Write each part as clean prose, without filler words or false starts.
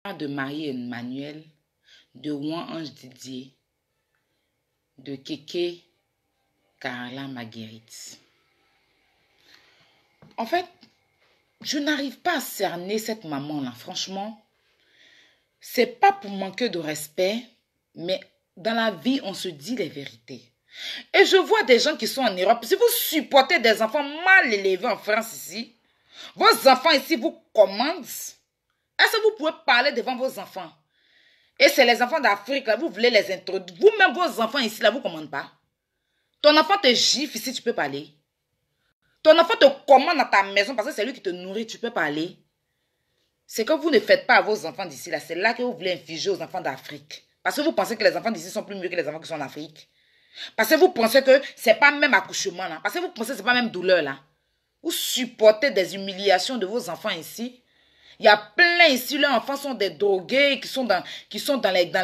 De Marie-Emmanuel, de Ouan-Ange Didier, de Kéké Carla Marguerite. En fait, je n'arrive pas à cerner cette maman-là, franchement. C'est pas pour manquer de respect, mais dans la vie, on se dit les vérités. Et je vois des gens qui sont en Europe. Si vous supportez des enfants mal élevés en France ici, vos enfants ici vous commandent. Est-ce que vous pouvez parler devant vos enfants? Et c'est les enfants d'Afrique, là, vous voulez les introduire. Vous-même, vos enfants ici, là, vous ne commandez pas. Ton enfant te gifle ici, tu peux parler. Ton enfant te commande dans ta maison parce que c'est lui qui te nourrit, tu peux parler. C'est que vous ne faites pas à vos enfants d'ici, là. C'est là que vous voulez infliger aux enfants d'Afrique. Parce que vous pensez que les enfants d'ici sont plus mieux que les enfants qui sont en Afrique. Parce que vous pensez que c'est pas même accouchement, là. Parce que vous pensez que c'est pas même douleur, là. Vous supportez des humiliations de vos enfants ici. Il y a plein ici, leurs enfants sont des drogués qui sont dans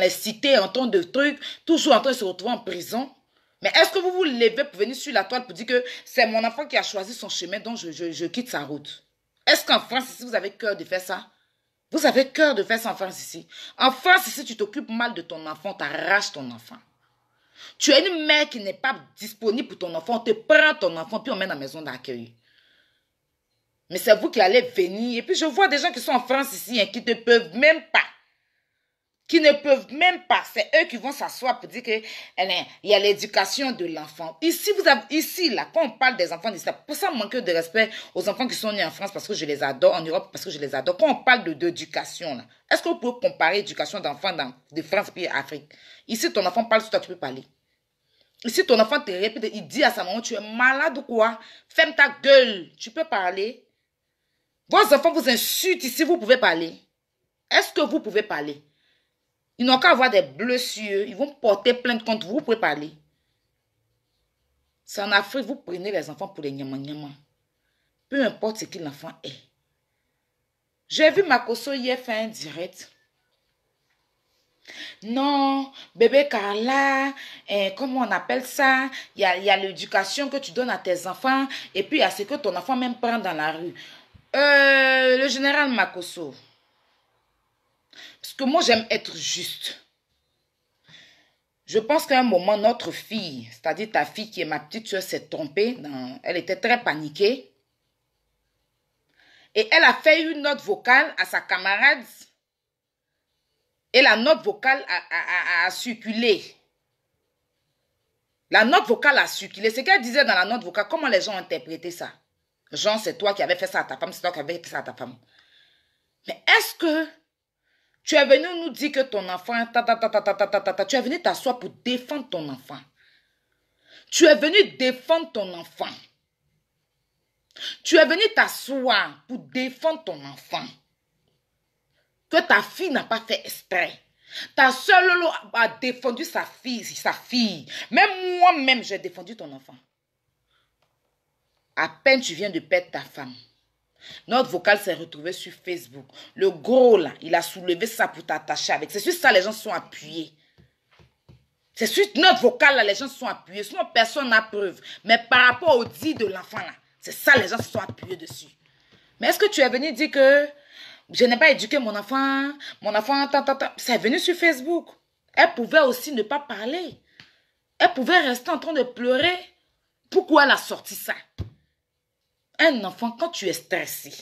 les cités en train de trucs, toujours en train de se retrouver en prison. Mais est-ce que vous vous levez pour venir sur la toile pour dire que c'est mon enfant qui a choisi son chemin, donc je quitte sa route? Est-ce qu'en France, ici, vous avez cœur de faire ça? Vous avez cœur de faire ça en France, ici? En France, ici, tu t'occupes mal de ton enfant, tu arraches ton enfant. Tu es une mère qui n'est pas disponible pour ton enfant, on te prend ton enfant, puis on met dans la maison d'accueil. Mais c'est vous qui allez venir. Et puis je vois des gens qui sont en France ici, hein, qui ne peuvent même pas. Qui ne peuvent même pas. C'est eux qui vont s'asseoir pour dire qu'il y a l'éducation de l'enfant. Ici, là, quand on parle des enfants d'ici, pour ça, manque de respect aux enfants qui sont nés en France parce que je les adore, en Europe parce que je les adore. Quand on parle d'éducation, là, est-ce que vous pouvez comparer l'éducation d'enfants de France et Afrique? Ici, ton enfant parle sur toi, tu peux parler. Ici, ton enfant te répète, il dit à sa maman, tu es malade ou quoi? Ferme ta gueule, tu peux parler. Vos enfants vous insultent ici, vous pouvez parler. Est-ce que vous pouvez parler? Ils n'ont qu'à avoir des bleus sur eux. Ils vont porter plainte contre vous, vous pouvez parler. C'est en Afrique, vous prenez les enfants pour les nyama-nyama. Peu importe ce que l'enfant est. J'ai vu Makosso hier faire un direct. Non, bébé Carla, comment on appelle ça? Il y a l'éducation que tu donnes à tes enfants et puis il y a ce que ton enfant même prend dans la rue. Le général Makosso. Parce que moi, j'aime être juste. Je pense qu'à un moment, notre fille, c'est-à-dire ta fille qui est ma petite soeur, s'est trompée. Elle était très paniquée. Et elle a fait une note vocale à sa camarade. Et la note vocale a circulé. La note vocale a circulé. Ce qu'elle disait dans la note vocale, comment les gens ont interprété ça? Genre, c'est toi qui avais fait ça à ta femme, c'est toi qui avais fait ça à ta femme. Mais est-ce que tu es venu nous dire que ton enfant, tu es venu t'asseoir pour défendre ton enfant. Tu es venu défendre ton enfant. Tu es venu t'asseoir pour défendre ton enfant. Que ta fille n'a pas fait exprès. Ta soeur Lolo a défendu sa fille. Même moi-même, j'ai défendu ton enfant. À peine tu viens de perdre ta femme. Notre vocal s'est retrouvé sur Facebook. Le gros là, il a soulevé ça pour t'attacher avec. C'est sur ça les gens se sont appuyés. C'est sur notre vocal là, les gens se sont appuyés. Sinon, personne n'a preuve. Mais par rapport au dit de l'enfant là, c'est ça les gens se sont appuyés dessus. Mais est-ce que tu es venu dire que je n'ai pas éduqué mon enfant, c'est venu sur Facebook. Elle pouvait aussi ne pas parler. Elle pouvait rester en train de pleurer. Pourquoi elle a sorti ça? Un enfant, quand tu es stressé,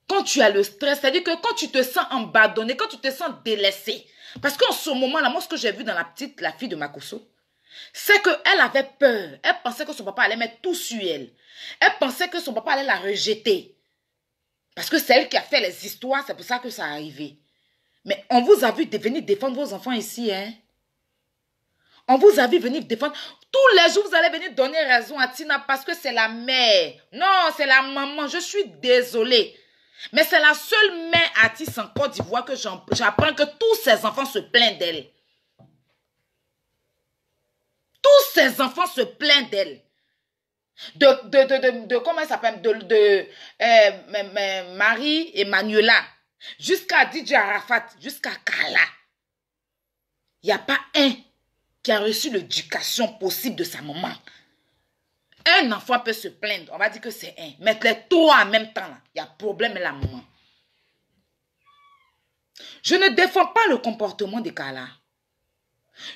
quand tu as le stress, c'est-à-dire que quand tu te sens abandonné, quand tu te sens délaissé, parce qu'en ce moment-là, moi, ce que j'ai vu dans la fille de Makosso, c'est qu'elle avait peur. Elle pensait que son papa allait mettre tout sur elle. Elle pensait que son papa allait la rejeter. Parce que c'est elle qui a fait les histoires, c'est pour ça que ça a arrivé. Mais on vous a vu venir défendre vos enfants ici, hein? On vous a vu venir défendre. Tous les jours, vous allez venir donner raison à Tina parce que c'est la mère. Non, c'est la maman. Je suis désolée. Mais c'est la seule mère artiste en Côte d'Ivoire que j'apprends que tous ses enfants se plaignent d'elle. Tous ses enfants se plaignent d'elle. Comment elle s'appelle? Marie-Emmanuela. Jusqu'à DJ Arafat. Jusqu'à Kala. Il n'y a pas un qui a reçu l'éducation possible de sa maman. Un enfant peut se plaindre. On va dire que c'est un. Mais les trois en même temps, il y a problème avec la maman. Je ne défends pas le comportement de Carla.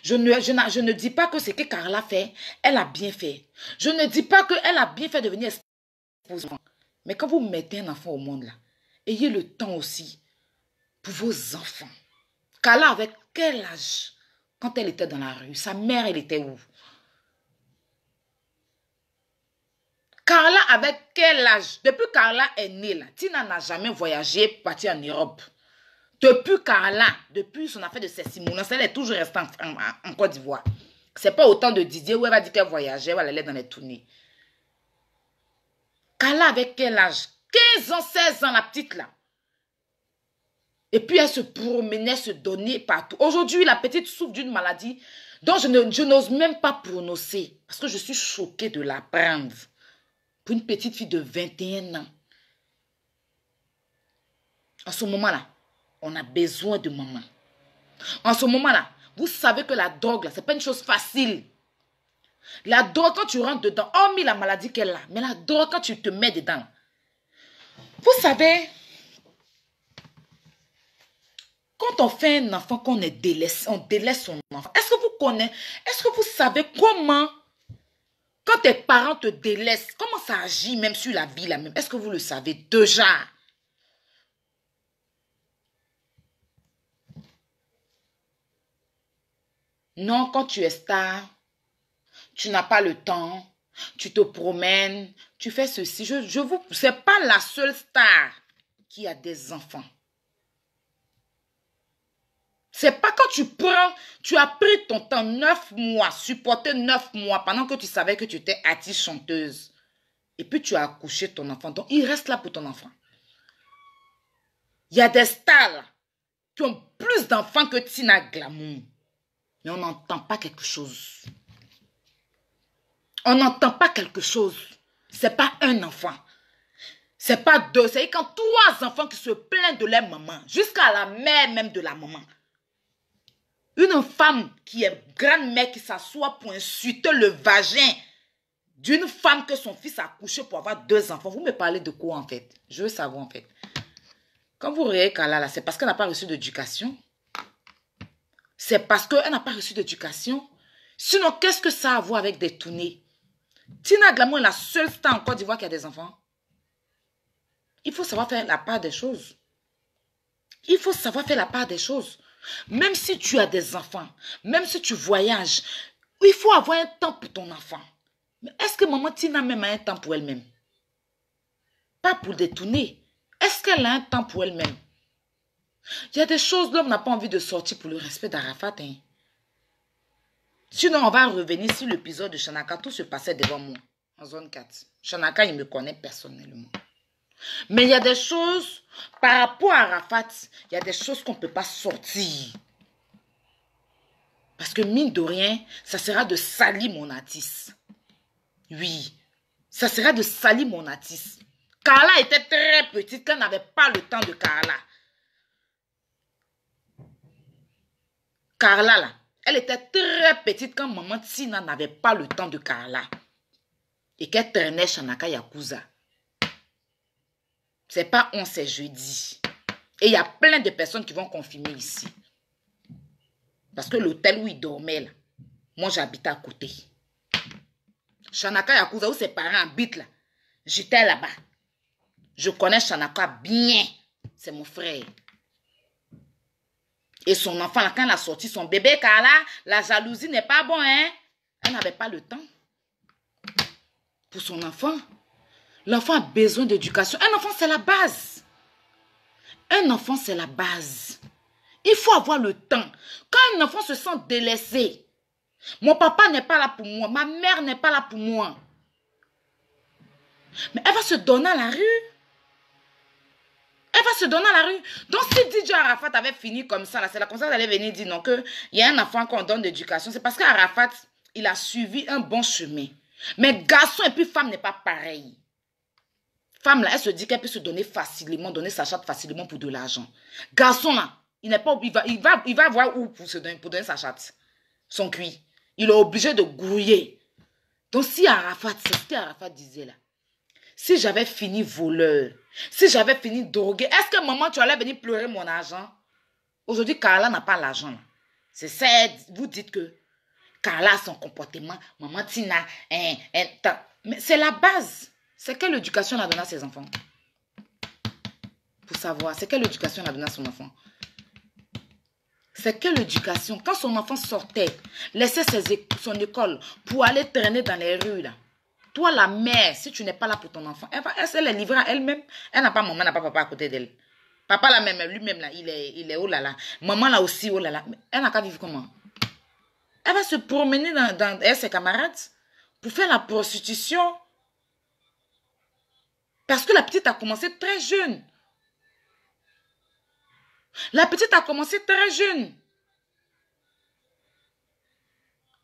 Je ne dis pas que ce que Carla fait, elle a bien fait. Je ne dis pas qu'elle a bien fait de venir exposer. Mais quand vous mettez un enfant au monde là, ayez le temps aussi pour vos enfants. Carla avait quel âge quand elle était dans la rue? Sa mère, elle était où? Carla avait quel âge? Depuis Carla est née là, Tina n'a jamais voyagé, parti en Europe. Depuis Carla, depuis son affaire de Cessimounas, elle est toujours restée en Côte d'Ivoire. C'est pas autant de Didier où elle va dire qu'elle voyageait, où elle allait dans les tournées. Carla avait quel âge? 15 ans, 16 ans, la petite là. Et puis elle se promenait, se donnait partout. Aujourd'hui, la petite souffre d'une maladie dont je n'ose même pas prononcer. Parce que je suis choquée de l'apprendre. Pour une petite fille de 21 ans. En ce moment-là, on a besoin de maman. En ce moment-là, vous savez que la drogue, là, ce n'est pas une chose facile. La drogue, quand tu rentres dedans, hormis la maladie qu'elle a, mais la drogue, quand tu te mets dedans, vous savez, quand on fait un enfant, qu'on délaisse, on délaisse son enfant. Est-ce que vous savez comment, quand tes parents te délaissent, comment ça agit même sur la vie là même? Est-ce que vous le savez déjà? Non, quand tu es star, tu n'as pas le temps, tu te promènes, tu fais ceci. C'est pas la seule star qui a des enfants. C'est pas quand tu as pris ton temps 9 mois, supporté 9 mois pendant que tu savais que tu étais artiste chanteuse. Et puis tu as accouché ton enfant. Donc il reste là pour ton enfant. Il y a des stars là, qui ont plus d'enfants que Tina Glamour. Mais on n'entend pas quelque chose. On n'entend pas quelque chose. C'est pas un enfant. C'est pas deux. C'est quand 3 enfants qui se plaignent de leur maman. Jusqu'à la mère même de la maman. Une femme qui est grand-mère qui s'assoit pour insulter le vagin d'une femme que son fils a accouché pour avoir 2 enfants. Vous me parlez de quoi en fait? Je veux savoir en fait. Quand vous regardez Carla là, c'est parce qu'elle n'a pas reçu d'éducation. C'est parce qu'elle n'a pas reçu d'éducation. Sinon, qu'est-ce que ça a à voir avec des tournées? Tina Glamour est la seule star en Côte d'Ivoire qui a des enfants. Il faut savoir faire la part des choses. Il faut savoir faire la part des choses. Même si tu as des enfants, même si tu voyages, il faut avoir un temps pour ton enfant. Mais est-ce que maman Tina même a un temps pour elle-même? Pas pour détourner. Est-ce qu'elle a un temps pour elle-même? Il y a des choses, l'homme n'a pas envie de sortir pour le respect d'Arafat. Hein. Sinon, on va revenir sur l'épisode de Shanaka. Tout se passait devant moi, en zone 4. Shanaka, il me connaît personnellement. Mais il y a des choses, par rapport à Arafat, il y a des choses qu'on ne peut pas sortir. Parce que mine de rien, ça sera de salir mon artiste. Oui, ça sera de salir mon artiste. Carla était très petite quand elle n'avait pas le temps de Carla. Carla, là, elle était très petite quand maman Tina n'avait pas le temps de Carla. Et qu'elle traînait Shanaka Yakuza. C'est pas on, c'est jeudi. Et il y a plein de personnes qui vont confirmer ici. Parce que l'hôtel où il dormait, là, moi j'habitais à côté. Shanaka Yakuza, où ses parents habitent, là, j'étais là-bas. Je connais Shanaka bien. C'est mon frère. Et son enfant, là, quand elle a sorti son bébé, Carla, la jalousie n'est pas bon, hein. Elle n'avait pas le temps. Pour son enfant. L'enfant a besoin d'éducation. Un enfant, c'est la base. Un enfant, c'est la base. Il faut avoir le temps. Quand un enfant se sent délaissé, mon papa n'est pas là pour moi, ma mère n'est pas là pour moi. Mais elle va se donner à la rue. Elle va se donner à la rue. Donc si DJ Arafat avait fini comme ça, c'est la comme ça qu'elle allait venir dire non, qu'il y a un enfant qu'on donne d'éducation. C'est parce qu'Arafat, il a suivi un bon chemin. Mais garçon et puis femme n'est pas pareil. Femme là, elle se dit qu'elle peut se donner facilement, donner sa chatte facilement pour de l'argent. Garçon là, il n'est pas, il va voir où pour donner sa chatte. Son cuit. Il est obligé de grouiller. Donc si Arafat, c'est ce qu'Arafat disait là. Si j'avais fini voleur, si j'avais fini drogué, est-ce que maman tu allais venir pleurer mon argent? Aujourd'hui, Carla n'a pas l'argent. C'est ça, vous dites que Carla a son comportement, maman Tina, mais c'est la base. C'est quelle éducation elle a donné à ses enfants? Pour savoir, c'est quelle éducation elle a donné à son enfant? C'est quelle éducation? Quand son enfant sortait, laissait son école pour aller traîner dans les rues, là. Toi, la mère, si tu n'es pas là pour ton enfant, elle se les livrer à elle-même. Elle n'a pas maman, elle n'a pas papa à côté d'elle. Papa, là même, lui-même, là, il est oh là là. Maman, là aussi, oh là là. Elle n'a qu'à vivre comment? Elle va se promener avec ses camarades pour faire la prostitution. Parce que la petite a commencé très jeune. La petite a commencé très jeune.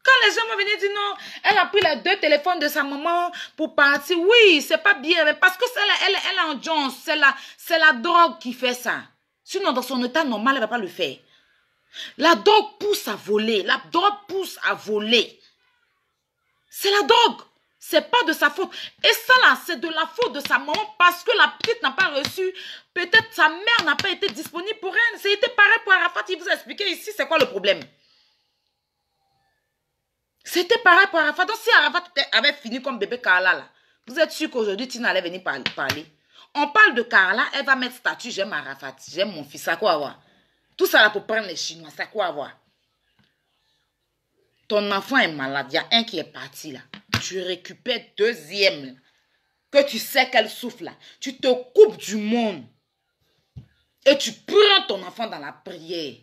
Quand les gens vont venir dire non, elle a pris les 2 téléphones de sa maman pour partir. Oui, c'est pas bien. Mais parce que elle est en Jones. C'est la drogue qui fait ça. Sinon, dans son état normal, elle ne va pas le faire. La drogue pousse à voler. La drogue pousse à voler. C'est la drogue. C'est pas de sa faute. Et ça là, c'est de la faute de sa maman parce que la petite n'a pas reçu. Peut-être sa mère n'a pas été disponible pour elle. C'était pareil pour Arafat. Il vous a expliqué ici c'est quoi le problème. C'était pareil pour Arafat. Donc si Arafat avait fini comme bébé Carla là, vous êtes sûr qu'aujourd'hui Tina allait venir parler. On parle de Carla, elle va mettre statut j'aime Arafat, j'aime mon fils, ça quoi avoir. Tout ça là pour prendre les Chinois, ça quoi avoir. Ton enfant est malade, il y a un qui est parti là. Tu récupères 2e là, que tu sais qu'elle souffle là. Tu te coupes du monde. Et tu prends ton enfant dans la prière.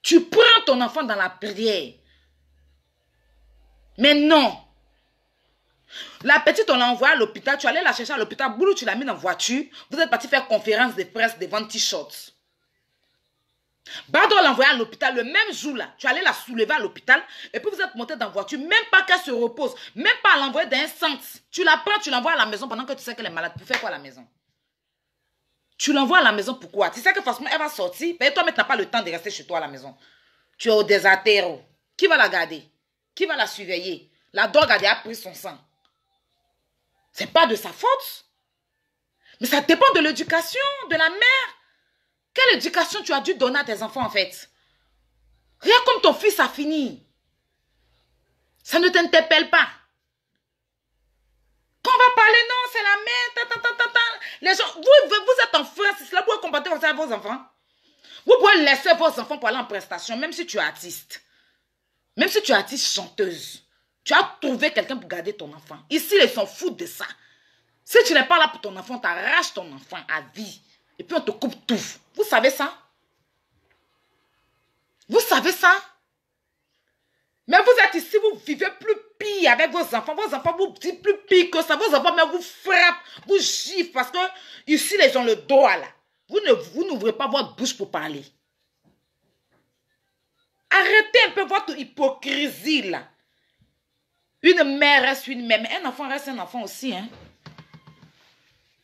Tu prends ton enfant dans la prière. Mais non. La petite, on l'a envoyée à l'hôpital. Tu allais la chercher à l'hôpital. Boulou, tu l'as mis dans la voiture. Vous êtes parti faire conférence de presse devant T-shirts. Bado l'a envoyée à l'hôpital le même jour là. Tu allais la soulever à l'hôpital. Et puis vous êtes monté dans la voiture. Même pas qu'elle se repose. Même pas à l'envoyer dans un centre. Tu la prends, tu l'envoies à la maison pendant que tu sais qu'elle est malade. Pour faire quoi à la maison? Tu l'envoies à la maison pourquoi? Tu sais que forcément elle va sortir. Mais toi, tu n'as pas le temps de rester chez toi à la maison. Tu es au désartère. Qui va la garder? Qui va la surveiller? La drogue a déjà pris son sang. C'est pas de sa faute. Mais ça dépend de l'éducation de la mère. Quelle éducation tu as dû donner à tes enfants en fait? Rien comme ton fils a fini. Ça ne t'interpelle pas. Quand on va parler, non, c'est la mère. Les gens, vous êtes en France, c'est là pour comporter comme ça à vos enfants. Vous pouvez laisser vos enfants pour aller en prestation, même si tu es artiste. Même si tu es artiste chanteuse. Tu as trouvé quelqu'un pour garder ton enfant. Ici, ils s'en foutent de ça. Si tu n'es pas là pour ton enfant, tu arraches ton enfant à vie. Et puis on te coupe tout. Vous savez ça? Vous savez ça? Mais vous êtes ici, vous vivez plus pire avec vos enfants. Vos enfants vous disent plus pire que ça. Vos enfants mais vous frappent, vous giflent. Parce que ici, les gens le doigt là. Vous n'ouvrez pas votre bouche pour parler. Arrêtez un peu votre hypocrisie là. Une mère reste une mère. Mais un enfant reste un enfant aussi. Hein?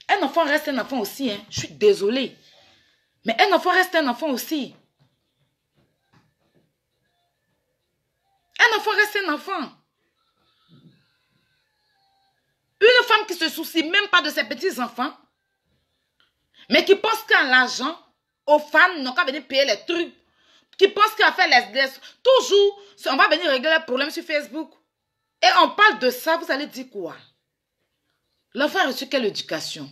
Un enfant reste un enfant aussi. Hein? Je suis désolée. Mais un enfant reste un enfant aussi. Un enfant reste un enfant. Une femme qui se soucie même pas de ses petits-enfants, mais qui pense qu'à l'argent, aux femmes n'ont qu'à venir payer les trucs, qui pense qu'à faire les... Toujours, on va venir régler les problèmes sur Facebook. Et on parle de ça, vous allez dire quoi? L'enfant a reçu quelle éducation?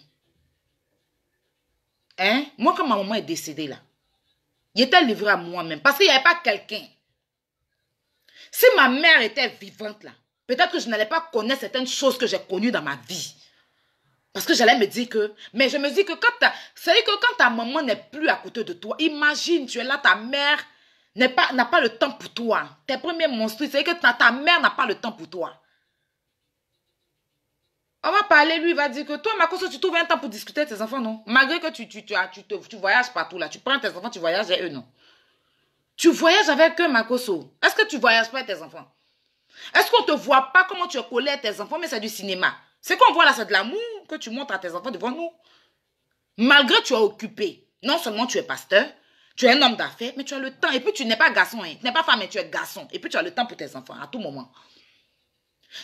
Hein? Moi, quand ma maman est décédée là, il était livré à moi-même parce qu'il n'y avait pas quelqu'un. Si ma mère était vivante là, peut-être que je n'allais pas connaître certaines choses que j'ai connues dans ma vie. Parce que j'allais me dire que... Mais je me dis que quand ta maman n'est plus à côté de toi, imagine, tu es là, ta mère n'a pas le temps pour toi. Tes premiers monstres, c'est que ta mère n'a pas le temps pour toi. On va parler, lui, il va dire que toi, Makoso, tu trouves un temps pour discuter avec tes enfants, non? Malgré que tu voyages partout là, tu prends tes enfants, tu voyages avec eux, non? Tu voyages avec eux, Makoso. Est-ce que tu voyages pas avec tes enfants? Est-ce qu'on ne te voit pas comment tu es collé à tes enfants, mais c'est du cinéma? C'est qu'on voit là, c'est de l'amour que tu montres à tes enfants devant nous. Malgré que tu es occupé. Non seulement tu es pasteur, tu es un homme d'affaires, mais tu as le temps. Et puis tu n'es pas garçon, hein. Tu n'es pas femme, mais tu es garçon. Et puis tu as le temps pour tes enfants à tout moment.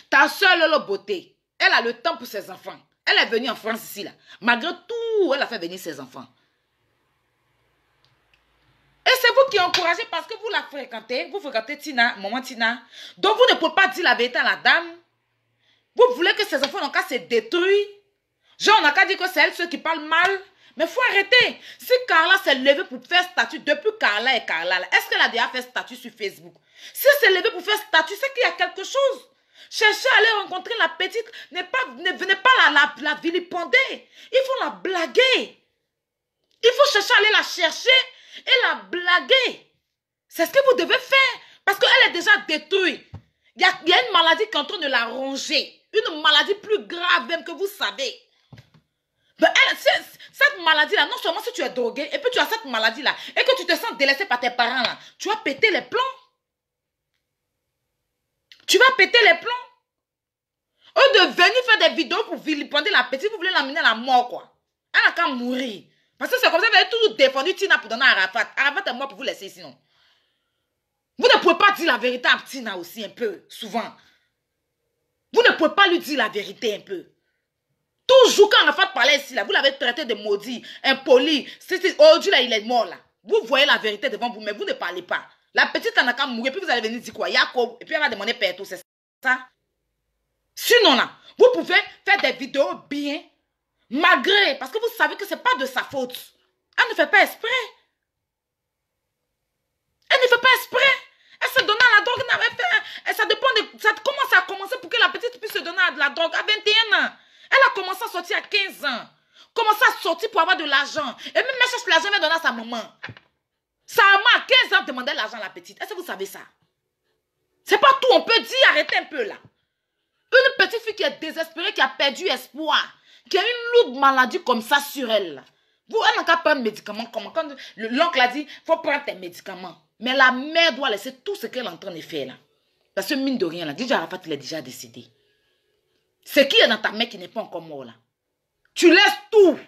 Ta soeur Lolo Beauté, elle a le temps pour ses enfants. Elle est venue en France ici, là. Malgré où elle a fait venir ses enfants. Et c'est vous qui encouragez parce que vous la fréquentez. Vous fréquentez Tina, maman Tina. Donc vous ne pouvez pas dire la vérité à la dame. Vous voulez que ses enfants n'ont qu'à se détruire. Genre, on n'a qu'à dire que c'est elle ceux qui parlent mal. Mais il faut arrêter. Si Carla s'est levée pour faire statut, depuis Carla et Carla, est-ce qu'elle a déjà fait statut sur Facebook? Si elle s'est levée pour faire statut, c'est qu'il y a quelque chose. Cherchez à aller rencontrer la petite. Ne venez pas la vilipender. Il faut la blaguer. Il faut chercher à aller la chercher et la blaguer. C'est ce que vous devez faire. Parce qu'elle est déjà détruite. Il y a une maladie qui est en train de la ronger. Une maladie plus grave même que vous savez. Ben cette maladie-là, non seulement si tu es drogué, et puis tu as cette maladie-là, et que tu te sens délaissé par tes parents, là, tu vas péter les plombs. Tu vas péter les plombs. Eux de venir faire des vidéos pour vilipender la petite, vous voulez l'amener à la mort, quoi. Elle n'a qu'à mourir. Parce que c'est comme ça que vous avez toujours défendu Tina pour donner à Arafat. Arafat est mort pour vous laisser sinon. Vous ne pouvez pas dire la vérité à Tina aussi un peu, souvent. Vous ne pouvez pas lui dire la vérité un peu. Toujours quand Arafat parlait ici, là, vous l'avez traité de maudit, impoli. Aujourd'hui, là, il est mort, là. Vous voyez la vérité devant vous, mais vous ne parlez pas. La petite, elle n'a qu'à mourir, puis vous allez venir dire quoi? Jacob, et puis elle va demander Père, c'est ça? Sinon, là, vous pouvez faire des vidéos bien, malgré, parce que vous savez que ce n'est pas de sa faute. Elle ne fait pas exprès. Elle ne fait pas exprès. Elle se donne à la drogue. Ça dépend de... Comment ça a commencé pour que la petite puisse se donner à de la drogue à 21 ans? Elle a commencé à sortir à 15 ans. Commencé à sortir pour avoir de l'argent. Et même elle cherche l'argent, elle va donner à sa maman. Sa maman à 15 ans demandait l'argent à la petite. Est-ce que vous savez ça? C'est pas tout. On peut dire, arrêtez un peu là. Une petite fille qui est désespérée, qui a perdu espoir, qui a une lourde maladie comme ça sur elle. Vous, elle n'a qu'à prendre médicaments. Quand l'oncle a dit, il faut prendre tes médicaments. Mais la mère doit laisser tout ce qu'elle est en train de faire là. Parce que mine de rien, là, DJ Arafat, il est déjà décédé. Ce qui est dans ta mère qui n'est pas encore mort là. Tu laisses tout.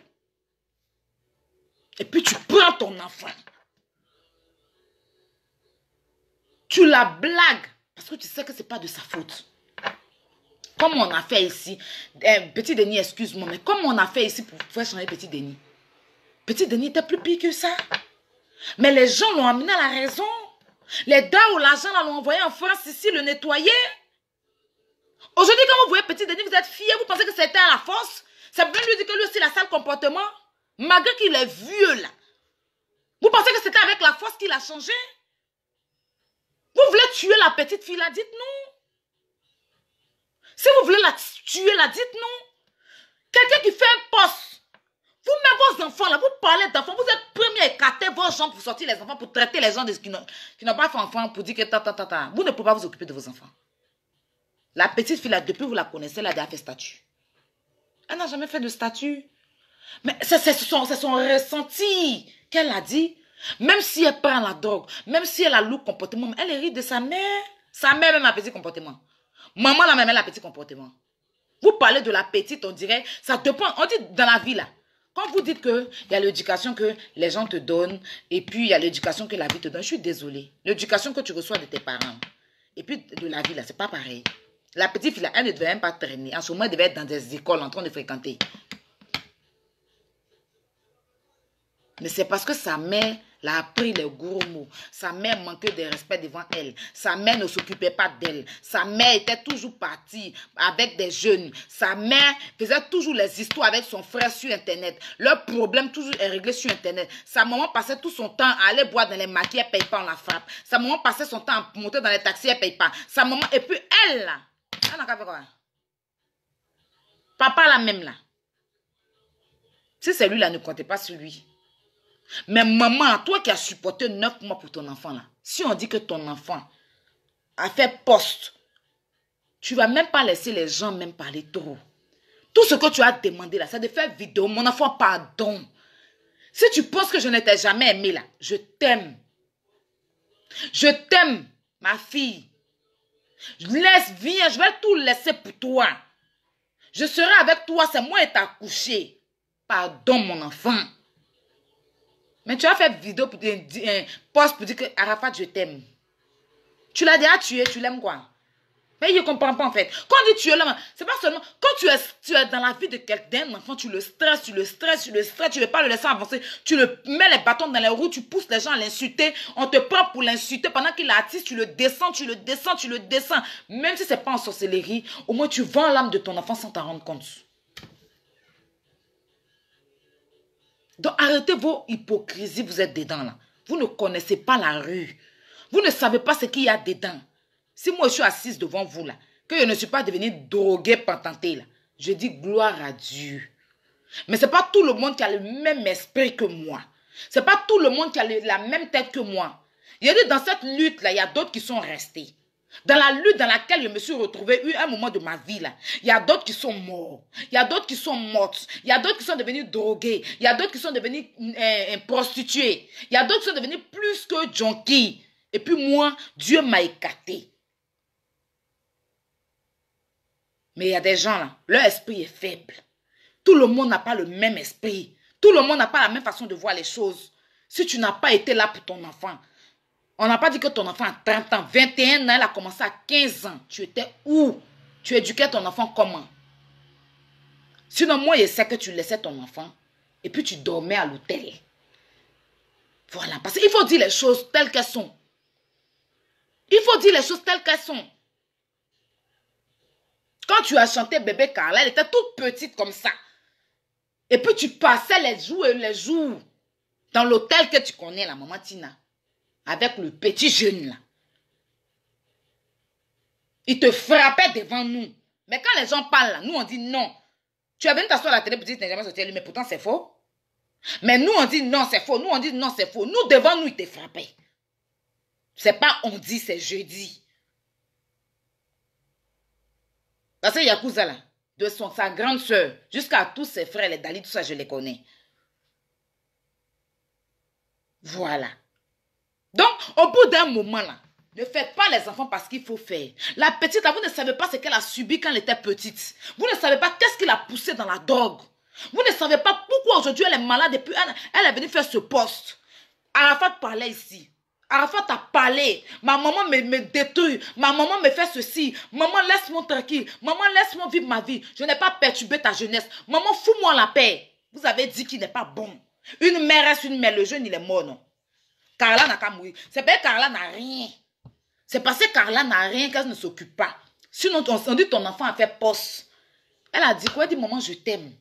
Et puis tu prends ton enfant. Tu la blagues. Parce que tu sais que ce n'est pas de sa faute. Comme on a fait ici. Petit Denis, excuse-moi, mais comme on a fait ici pour faire changer Petit Denis. Petit Denis était plus pire que ça. Mais les gens l'ont amené à la raison. Les dents ou l'argent l'ont envoyé en France ici, le nettoyer. Aujourd'hui, quand vous voyez Petit Denis, vous êtes fiers, vous pensez que c'était à la force. C'est bien lui dire que lui aussi, il a sale comportement. Malgré qu'il est vieux là. Vous pensez que c'était avec la force qu'il a changé? Vous voulez tuer la petite fille là, dites-nous. Si vous voulez la tuer là, dites-nous. Quelqu'un qui fait un poste. Vous mettez vos enfants là, vous parlez d'enfants, vous êtes premier à écarter vos jambes pour sortir les enfants, pour traiter les gens qui n'ont pas fait enfant, pour dire que ta. Vous ne pouvez pas vous occuper de vos enfants. La petite fille là, depuis que vous la connaissez, elle a déjà fait statut. Elle n'a jamais fait de statut. Mais c'est son ressenti qu'elle a dit. Même si elle prend la drogue, même si elle a le comportement, elle hérite de sa mère. Sa mère même a petit comportement. Maman la même elle a petit comportement. Vous parlez de la petite, on dirait, ça dépend. On dit dans la vie là. Quand vous dites qu'il y a l'éducation que les gens te donnent, et puis il y a l'éducation que la vie te donne, je suis désolée. L'éducation que tu reçois de tes parents, et puis de la vie là, c'est pas pareil. La petite fille là, elle ne devait même pas traîner. En ce moment, elle devait être dans des écoles en train de fréquenter. Mais c'est parce que sa mère l'a appris les gros mots. Sa mère manquait de respect devant elle. Sa mère ne s'occupait pas d'elle. Sa mère était toujours partie avec des jeunes. Sa mère faisait toujours les histoires avec son frère sur Internet. Leur problème toujours est réglé sur Internet. Sa maman passait tout son temps à aller boire dans les maquis, elle ne paye pas, on la frappe. Sa maman passait son temps à monter dans les taxis, elle ne paye pas. Sa maman, et puis elle là, elle n'a qu'à faire quoi? Papa là même là. Si c'est lui là, ne comptez pas sur lui. Mais maman, toi qui as supporté 9 mois pour ton enfant là, si on dit que ton enfant a fait poste, tu ne vas même pas laisser les gens même parler trop. Tout ce que tu as demandé là, c'est de faire vidéo. Mon enfant, pardon. Si tu penses que je ne t'ai jamais aimé là, je t'aime. Je t'aime, ma fille. Viens, je vais tout laisser pour toi. Je serai avec toi, c'est moi et t'as couché. Pardon, mon enfant. Mais tu as fait vidéo pour un post pour dire que Arafat, je t'aime. Tu l'as déjà tué, tu l'aimes quoi? Mais il ne comprend pas en fait. Quand on dit tu es là, c'est pas seulement... Quand tu es dans la vie de quelqu'un, d'un enfant, tu le stresses, tu ne veux pas le laisser avancer. Tu le mets les bâtons dans les roues, tu pousses les gens à l'insulter. On te prend pour l'insulter. Pendant qu'il est artiste, tu le descends. Même si ce n'est pas en sorcellerie, au moins tu vends l'âme de ton enfant sans t'en rendre compte. Donc arrêtez vos hypocrisies, vous êtes dedans là. Vous ne connaissez pas la rue. Vous ne savez pas ce qu'il y a dedans. Si moi je suis assise devant vous là, que je ne suis pas devenue droguée, patentée là, je dis gloire à Dieu. Mais ce n'est pas tout le monde qui a le même esprit que moi. Ce n'est pas tout le monde qui a la même tête que moi. Il y a dit dans cette lutte là, il y a d'autres qui sont restés. Dans la lutte dans laquelle je me suis retrouvée, un moment de ma vie là, il y a d'autres qui sont morts. Il y a d'autres qui sont mortes. Il y a d'autres qui sont devenus drogués. Il y a d'autres qui sont devenus prostituées. Il y a d'autres qui sont devenus plus que junkies. Et puis moi, Dieu m'a écarté. Mais il y a des gens là, leur esprit est faible. Tout le monde n'a pas le même esprit. Tout le monde n'a pas la même façon de voir les choses. Si tu n'as pas été là pour ton enfant, on n'a pas dit que ton enfant a 30 ans, 21 ans, elle a commencé à 15 ans. Tu étais où? Tu éduquais ton enfant comment? Sinon, moi, je sais que tu laissais ton enfant et puis tu dormais à l'hôtel. Voilà, parce qu'il faut dire les choses telles qu'elles sont. Il faut dire les choses telles qu'elles sont. Quand tu as chanté bébé Carla, elle était toute petite comme ça. Et puis tu passais les jours dans l'hôtel que tu connais, la maman Tina. Avec le petit jeune là. Il te frappait devant nous. Mais quand les gens parlent là, nous on dit non. Tu es venu t'asseoir à la télé pour dire que tu n'es jamais sorti à lui, mais pourtant c'est faux. Mais nous on dit non, c'est faux. Nous on dit non, c'est faux. Nous devant nous, il te frappait. C'est pas on dit, c'est jeudi. Parce que Yakuza là, de sa grande soeur, jusqu'à tous ses frères, les Dali, tout ça, je les connais. Voilà. Donc, au bout d'un moment là, ne faites pas les enfants parce qu'il faut faire. La petite là, vous ne savez pas ce qu'elle a subi quand elle était petite. Vous ne savez pas qu'est-ce qui l'a poussée dans la drogue. Vous ne savez pas pourquoi aujourd'hui elle est malade et puis elle est venue faire ce poste. Arafat parlait ici. Arafat a parlé. Ma maman me détruit. Ma maman me fait ceci. Maman, laisse-moi tranquille. Maman, laisse-moi vivre ma vie. Je n'ai pas perturbé ta jeunesse. Maman, fous-moi la paix. Vous avez dit qu'il n'est pas bon. Une mère reste une mère. Le jeune, il est mort, non? Carla n'a qu'à mourir. C'est parce que Carla n'a rien. C'est parce que Carla n'a rien qu'elle ne s'occupe pas. Sinon, on dit ton enfant a fait poste. Elle a dit quoi? Elle dit, maman, je t'aime.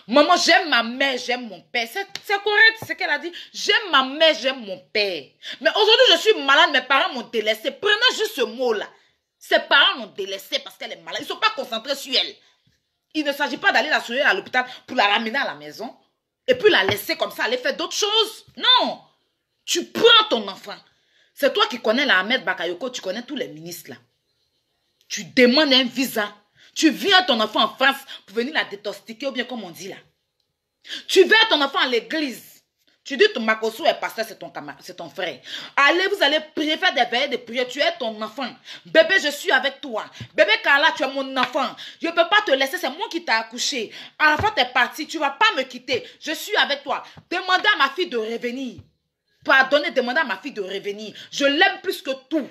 Maman, j'aime ma mère, j'aime mon père. C'est correct ce qu'elle a dit. J'aime ma mère, j'aime mon père. Mais aujourd'hui, je suis malade, mes parents m'ont délaissé. Prenez juste ce mot-là. Ses parents m'ont délaissé parce qu'elle est malade. Ils ne sont pas concentrés sur elle. Il ne s'agit pas d'aller la soigner à l'hôpital pour la ramener à la maison et puis la laisser comme ça, aller faire d'autres choses. Non. Tu prends ton enfant. C'est toi qui connais la Ahmed Bakayoko, tu connais tous les ministres là. Tu demandes un visa. Tu viens à ton enfant en France pour venir la détoxiquer ou bien comme on dit là. Tu viens à ton enfant à l'église. Tu dis ton Makoso est pasteur, c'est ton frère. Allez, vous allez prier, faire des veillées de prière. Tu es ton enfant. Bébé, je suis avec toi. Bébé Carla, tu es mon enfant. Je ne peux pas te laisser, c'est moi qui t'ai accouché. À la fin, tu es parti. Tu ne vas pas me quitter. Je suis avec toi. Demandez à ma fille de revenir. Pardonnez, demandez à ma fille de revenir. Je l'aime plus que tout.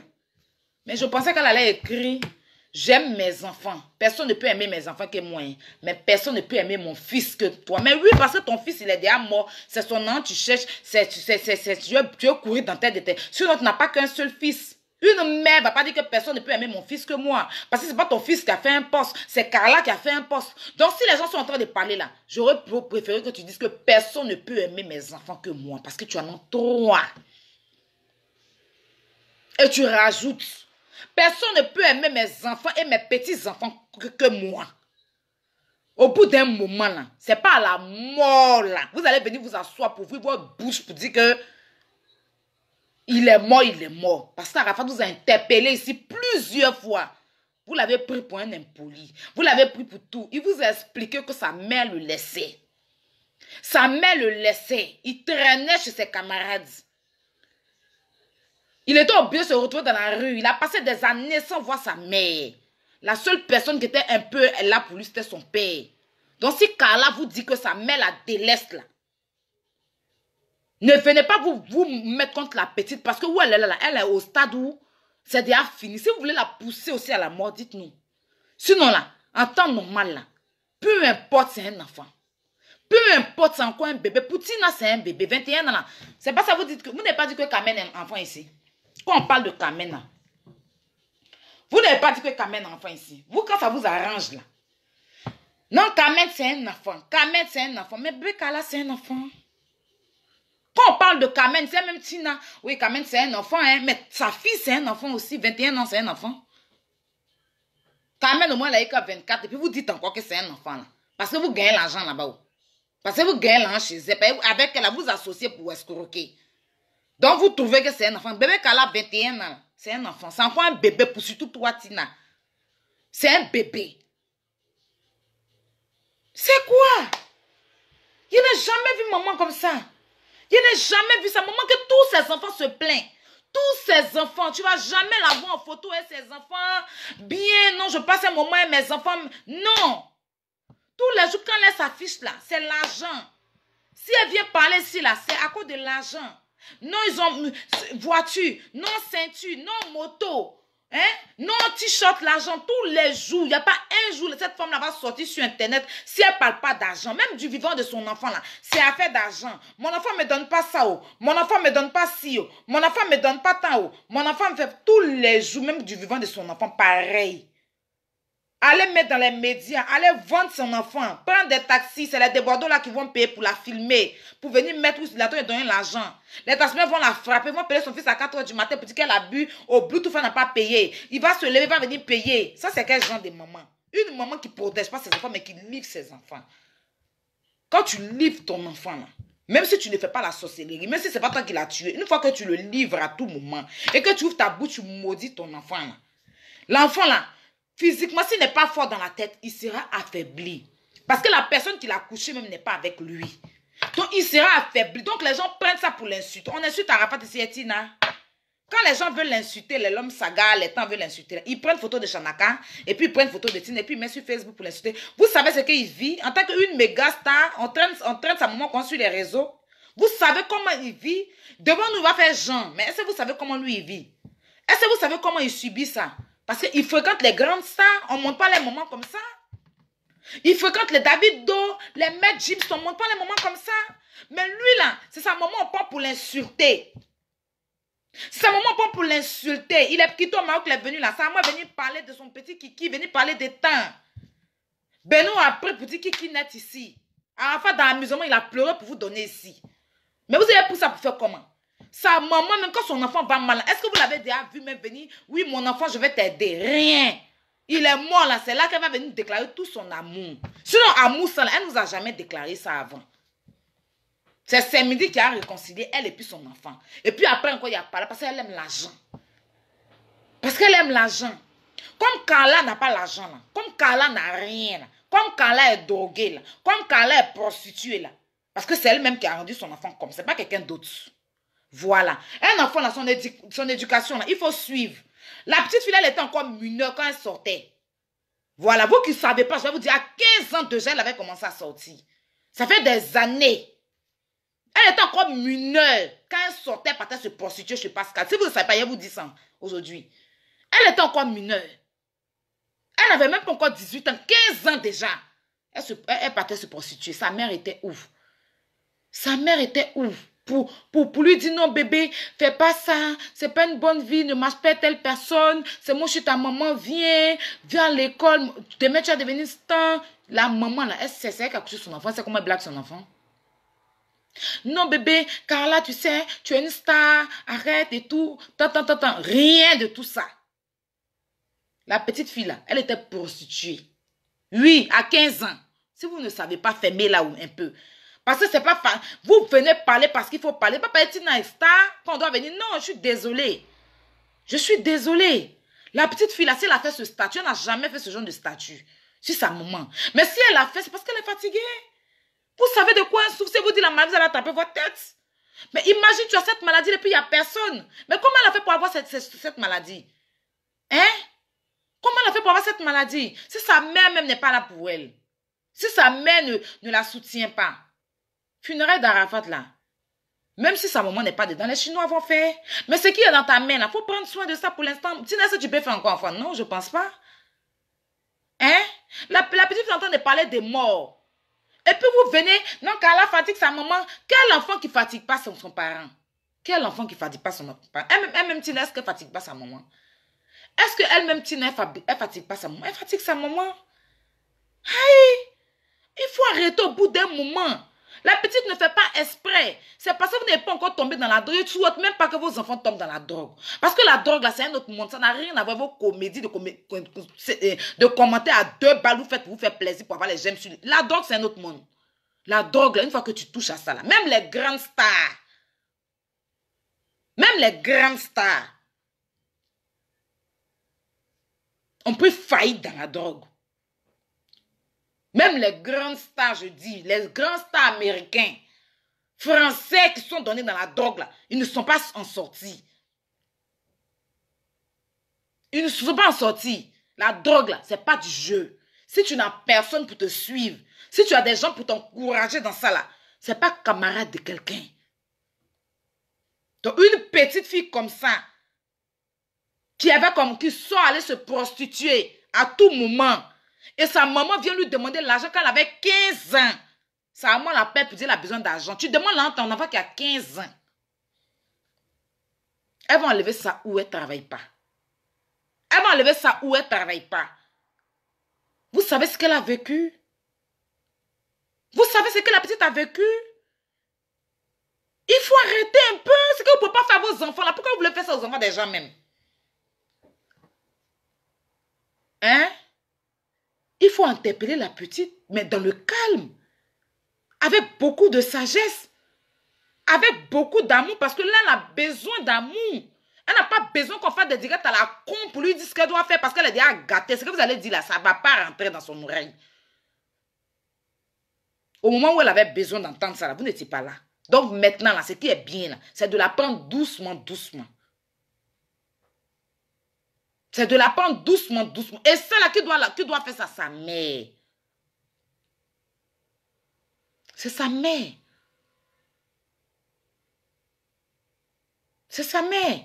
Mais je pensais qu'elle allait écrire. J'aime mes enfants. Personne ne peut aimer mes enfants que moi. Mais personne ne peut aimer mon fils que toi. Mais oui, parce que ton fils, il est déjà mort. C'est son nom, tu cherches. Tu veux courir dans tête de tête. Sinon, tu n'as pas qu'un seul fils. Une mère ne va pas dire que personne ne peut aimer mon fils que moi. Parce que ce n'est pas ton fils qui a fait un poste. C'est Carla qui a fait un poste. Donc, si les gens sont en train de parler là, j'aurais préféré que tu dises que personne ne peut aimer mes enfants que moi. Parce que tu en as 3. Et tu rajoutes. Personne ne peut aimer mes enfants et mes petits-enfants que moi. Au bout d'un moment, là, c'est pas à la mort, là. Vous allez venir vous asseoir pour ouvrir votre bouche pour dire que il est mort, il est mort. Parce qu'Arafat vous a interpellé ici plusieurs fois. Vous l'avez pris pour un impoli. Vous l'avez pris pour tout. Il vous a expliqué que sa mère le laissait. Sa mère le laissait. Il traînait chez ses camarades. Il était obligé de se retrouver dans la rue. Il a passé des années sans voir sa mère. La seule personne qui était un peu là pour lui, c'était son père. Donc si Carla vous dit que sa mère la délaisse là, ne venez pas vous mettre contre la petite parce que où elle est là, elle est au stade où c'est déjà fini. Si vous voulez la pousser aussi à la mort, dites-nous. Sinon là, en temps normal là, peu importe c'est un enfant. Peu importe c'est encore un bébé. Poutina c'est un bébé. 21 ans là. C'est pas ça vous dites que... Vous n'avez pas dit que Carmen est un enfant ici. Quand on parle de Carmen là. Vous n'avez pas dit que Carmen est un enfant ici. Vous quand ça vous arrange là. Non, Carmen c'est un enfant. Carmen c'est un enfant. Mais bébé Kala c'est un enfant. Quand on parle de Carmen, c'est même Tina. Oui, Carmen, c'est un enfant, hein, mais sa fille, c'est un enfant aussi. 21 ans, c'est un enfant. Carmen, au moins, elle a eu qu'à 24. Et puis, vous dites encore que c'est un enfant, là. Parce que vous gagnez l'argent là-bas. Parce que vous gagnez l'argent chez elle. Avec elle, vous associez pour escroquer. Donc, vous trouvez que c'est un enfant. Bébé Kala, 21 ans, c'est un enfant. C'est encore un bébé, pour surtout toi, Tina. C'est un bébé. C'est quoi? Je n'ai jamais vu maman comme ça. Je n'ai jamais vu sa maman que tous ses enfants se plaignent. Tous ses enfants, tu ne vas jamais la voir en photo et ses enfants. Bien, non, je passe un moment avec mes enfants. Non. Tous les jours, quand elle s'affiche là, c'est l'argent. Si elle vient parler ici là, c'est à cause de l'argent. Non, ils ont voiture, non ceinture, non moto. Hein? Non, t-shirt, l'argent, tous les jours. Il n'y a pas un jour, cette femme-là va sortir sur Internet si elle ne parle pas d'argent. Même du vivant de son enfant, là, c'est affaire d'argent. Mon enfant ne me donne pas ça, oh. Mon enfant ne me donne pas ci, oh. Mon enfant ne me donne pas tant, oh. Mon enfant me fait tous les jours, même du vivant de son enfant, pareil. Allez mettre dans les médias, allez vendre son enfant, prendre des taxis, c'est les débordeurs là qui vont payer pour la filmer, pour venir mettre là et donner l'argent. Les taximens vont la frapper, vont payer son fils à 4 h du matin pour dire qu'elle a bu au Bluetooth, elle n'a pas payé. Il va se lever, il va venir payer. Ça, c'est quel genre de maman? Une maman qui ne protège pas ses enfants, mais qui livre ses enfants. Quand tu livres ton enfant, là, même si tu ne fais pas la sorcellerie, même si ce n'est pas toi qui l'as tué, une fois que tu le livres à tout moment et que tu ouvres ta bouche, tu maudis ton enfant. L'enfant, là, physiquement, s'il n'est pas fort dans la tête, il sera affaibli. Parce que la personne qui l'a couché même n'est pas avec lui. Donc, il sera affaibli. Donc, les gens prennent ça pour l'insulter. On insulte Arafat ici, Tina. Quand les gens veulent l'insulter, les Lom Saga, les temps veulent l'insulter, ils prennent photo de Shanaka, et puis ils prennent photo de Tina, et puis ils mettent sur Facebook pour l'insulter. Vous savez ce qu'il vit en tant qu'une méga star, on traîne sa maman sur les réseaux. Vous savez comment il vit. Devant nous, il va faire Jean. Mais est-ce que vous savez comment lui, il vit? Est-ce que vous savez comment il subit ça? Parce qu'il fréquente les grandes stars. On ne montre pas les moments comme ça. Il fréquente les David Do, les Maître Gims. On ne montre pas les moments comme ça. Mais lui, là, c'est sa maman, on prend pour l'insulter. C'est sa maman, on prend pour l'insulter. Il est quitté au Maroc, il est venu là. Sa maman est venue parler de son petit Kiki, venue parler des temps. Beno a pris pour dire Kiki net ici. Arafat, dans l'amusement, il a pleuré pour vous donner ici. Mais vous avez pris ça pour faire comment? Sa maman, même quand son enfant va mal, est-ce que vous l'avez déjà vu même venir? Oui, mon enfant, je vais t'aider. Rien. Il est mort là. C'est là qu'elle va venir déclarer tout son amour. Sinon, amour, ça, elle ne nous a jamais déclaré ça avant. C'est Samedi qui a réconcilié elle et puis son enfant. Et puis après encore, il y a pas là parce qu'elle aime l'argent. Parce qu'elle aime l'argent. Comme Carla n'a pas l'argent là. Comme Carla n'a rien là. Comme Carla est droguée là. Comme Carla est prostituée là. Parce que c'est elle-même qui a rendu son enfant comme. C'est pas quelqu'un d'autre. Voilà. Un enfant, là, son éducation, là, il faut suivre. La petite fille, elle était encore mineure quand elle sortait. Voilà. Vous qui ne savez pas, je vais vous dire, à 15 ans déjà, elle avait commencé à sortir. Ça fait des années. Elle était encore mineure quand elle sortait, elle partait se prostituer chez Pascal. Si vous ne savez pas, je vous dis ça aujourd'hui. Elle était encore mineure. Elle n'avait même pas encore 18 ans, 15 ans déjà. Elle partait se prostituer. Sa mère était ouf. Sa mère était ouf. Pour lui dire non bébé, fais pas ça, c'est pas une bonne vie, ne marche pas telle personne, c'est moi je suis ta maman, viens à l'école, demain tu vas devenir star. La maman là, c'est elle qui a couché son enfant, c'est comment elle blague son enfant. Non bébé, Carla tu sais, tu es une star, arrête et tout, rien de tout ça. La petite fille là, elle était prostituée. Oui, à 15 ans. Si vous ne savez pas, fermez-la un peu. Parce que c'est pas... Vous venez parler parce qu'il faut parler. Pas parler Tina star qu'on doit venir. Non, je suis désolée. Je suis désolée. La petite fille là, si elle a fait ce statut, elle n'a jamais fait ce genre de statut. C'est sa maman. Mais si elle a fait, c'est parce qu'elle est fatiguée. Vous savez de quoi elle souffre. Si vous dites la maladie, elle a tapé votre tête. Mais imagine, tu as cette maladie et puis il n'y a personne. Mais comment elle a fait pour avoir cette maladie? Hein? Comment elle a fait pour avoir cette maladie? Si sa mère même n'est pas là pour elle. Si sa mère ne la soutient pas. Funérailles d'Arafat là. Même si sa maman n'est pas dedans, les Chinois vont faire. Mais ce qui est dans ta main, il faut prendre soin de ça pour l'instant. Tu sais, tu peux faire encore enfant. Non, je ne pense pas. Hein? La petite est en train de parler des morts. Et puis vous venez, non, Carla fatigue sa maman. Quel enfant qui ne fatigue pas son parent? Quel enfant qui ne fatigue pas son parent? Elle-même, Tina, est-ce qu'elle ne fatigue pas sa maman? Est-ce qu'elle-même, Tina, elle ne fatigue pas sa maman? Elle fatigue sa maman. Aïe! Il faut arrêter au bout d'un moment. La petite ne fait pas exprès. C'est parce que vous n'êtes pas encore tombé dans la drogue. Je ne souhaite même pas que vos enfants tombent dans la drogue. Parce que la drogue, là, c'est un autre monde. Ça n'a rien à voir avec vos comédies de commenter à 2 balles. Vous faites plaisir pour avoir les gemmes sur. La drogue, c'est un autre monde. La drogue, là, une fois que tu touches à ça, là, même les grandes stars, on peut faillir dans la drogue. Même les grandes stars, je dis, les grands stars américains, français qui sont donnés dans la drogue, là, ils ne sont pas en sortie. Ils ne sont pas en sortie. La drogue, là, c'est pas du jeu. Si tu n'as personne pour te suivre, si tu as des gens pour t'encourager dans ça, là, c'est pas camarade de quelqu'un. Donc, une petite fille comme ça, qui sort aller se prostituer à tout moment, et sa maman vient lui demander l'argent quand elle avait 15 ans. Sa maman l'appelle pour dire qu'elle a besoin d'argent. Tu demandes à ton enfant qui a 15 ans. Elle va enlever ça où elle ne travaille pas. Elle va enlever ça où elle ne travaille pas. Vous savez ce qu'elle a vécu? Vous savez ce que la petite a vécu? Il faut arrêter un peu. C'est que vous ne pouvez pas faire vos enfants là. Pourquoi vous voulez faire ça aux enfants des gens même? Hein? Il faut interpeller la petite, mais dans le calme. Avec beaucoup de sagesse. Avec beaucoup d'amour. Parce que là, elle a besoin d'amour. Elle n'a pas besoin qu'on fasse des directs à la con pour lui dire ce qu'elle doit faire parce qu'elle est déjà gâtée. Ce que vous allez dire là, ça ne va pas rentrer dans son oreille. Au moment où elle avait besoin d'entendre ça, là, vous n'étiez pas là. Donc maintenant, là, ce qui est bien, c'est de la prendre doucement, doucement. C'est de la prendre doucement, doucement. Et celle-là qui doit faire ça, sa mère. C'est sa mère. C'est sa mère.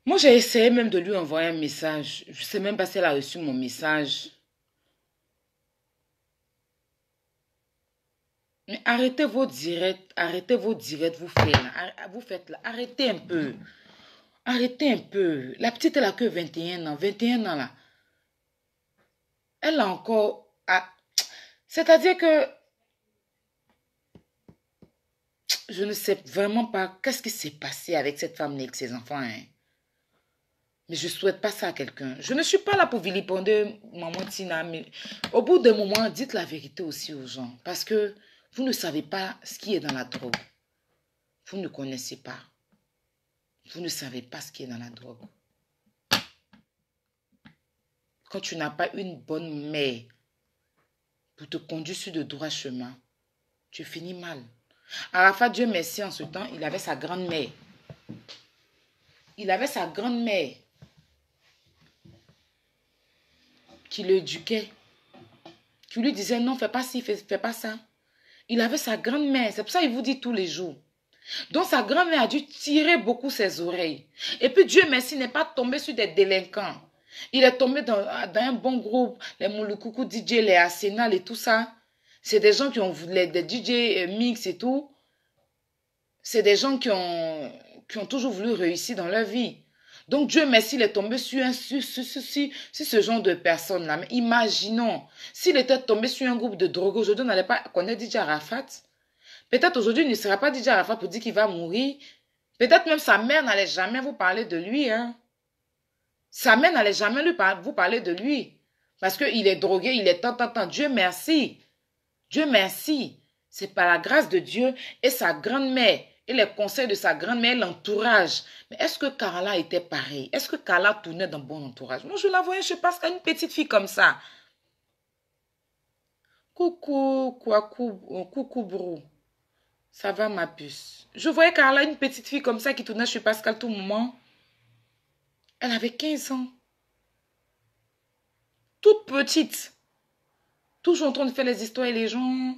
Moi, j'ai essayé même de lui envoyer un message. Je ne sais même pas si elle a reçu mon message. Mais arrêtez vos directs, vous faites là. Arrêtez un peu. Arrêtez un peu. La petite, elle a que 21 ans. 21 ans là. Elle a encore... C'est-à-dire que... Je ne sais vraiment pas qu'est-ce qui s'est passé avec cette femme avec ses enfants. Hein. Mais je ne souhaite pas ça à quelqu'un. Je ne suis pas là pour vilipender maman Tina. Mais au bout d'un moment, dites la vérité aussi aux gens. Parce que vous ne savez pas ce qui est dans la drogue. Vous ne connaissez pas. Vous ne savez pas ce qui est dans la drogue. Quand tu n'as pas une bonne mère pour te conduire sur le droit chemin, tu finis mal. Arafat, Dieu merci, en ce temps, il avait sa grand-mère. Il avait sa grand-mère qui l'éduquait, qui lui disait non, fais pas ci, fais pas ça. Il avait sa grand-mère, c'est pour ça qu'il vous dit tous les jours. Donc sa grand-mère a dû tirer beaucoup ses oreilles. Et puis Dieu merci n'est pas tombé sur des délinquants. Il est tombé dans un bon groupe, les Mouloukoukou DJ, les Arsenal et tout ça. C'est des gens qui ont des DJ mix et tout. C'est des gens qui ont toujours voulu réussir dans leur vie. Donc Dieu merci, il est tombé sur ce genre de personnes-là. Mais imaginons, s'il était tombé sur un groupe de drogue, aujourd'hui on n'allait pas connaître DJ Arafat. Peut-être aujourd'hui il ne sera pas DJ Arafat pour dire qu'il va mourir. Peut-être même sa mère n'allait jamais vous parler de lui. Hein. Sa mère n'allait jamais vous parler de lui. Parce qu'il est drogué, il est tant. Dieu merci. Dieu merci. C'est par la grâce de Dieu et sa grand-mère et les conseils de sa grand-mère, l'entourage. Mais est-ce que Carla était pareille? Est-ce que Carla tournait dans bon entourage? Moi, je la voyais, je pense qu'à une petite fille comme ça. Coucou, quoi, coucou, brou. Ça va, ma puce? Je voyais Carla, une petite fille comme ça qui tournait chez Pascal tout moment. Elle avait 15 ans. Toute petite. Toujours en train de faire les histoires et les gens.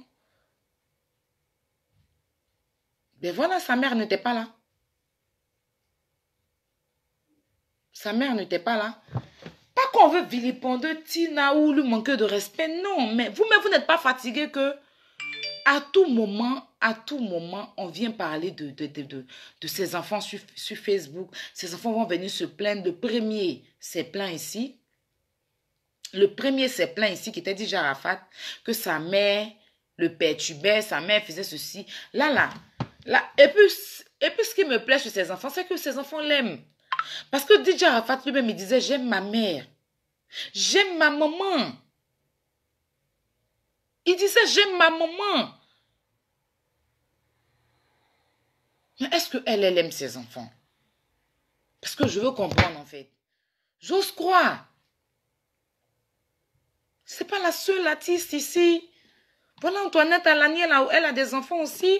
Mais voilà, sa mère n'était pas là. Sa mère n'était pas là. Pas qu'on veut vilipender Tina ou lui manquer de respect. Non, mais vous n'êtes pas fatigué que à tout moment, on vient parler de ces enfants sur Facebook. Ces enfants vont venir se plaindre. Le premier s'est plaint ici. Le premier s'est plaint ici, qui était dit Jarafat, que sa mère le perturbait, sa mère faisait ceci. Là. Et puis ce qui me plaît chez ces enfants, c'est que ces enfants l'aiment. Parce que DJ Arafat lui-même, il disait, j'aime ma mère. J'aime ma maman. Il disait, j'aime ma maman. Mais est-ce qu'elle aime ses enfants? Parce que je veux comprendre, en fait. J'ose croire. C'est pas la seule artiste ici. Voilà Antoinette Alani, elle a des enfants aussi.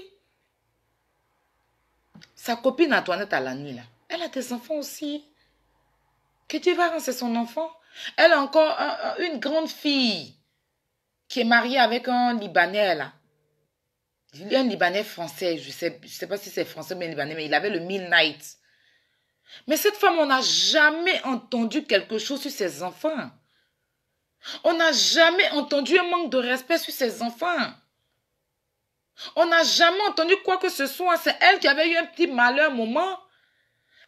Sa copine Antoinette Alani, là, elle a des enfants aussi. Que Dieu va rendre, c'est son enfant. Elle a encore une grande fille qui est mariée avec un Libanais, là. Il y a un Libanais français, je sais pas si c'est français ou Libanais, mais il avait le Midnight. Mais cette femme, on n'a jamais entendu quelque chose sur ses enfants. On n'a jamais entendu un manque de respect sur ses enfants. On n'a jamais entendu quoi que ce soit. C'est elle qui avait eu un petit malheur un moment.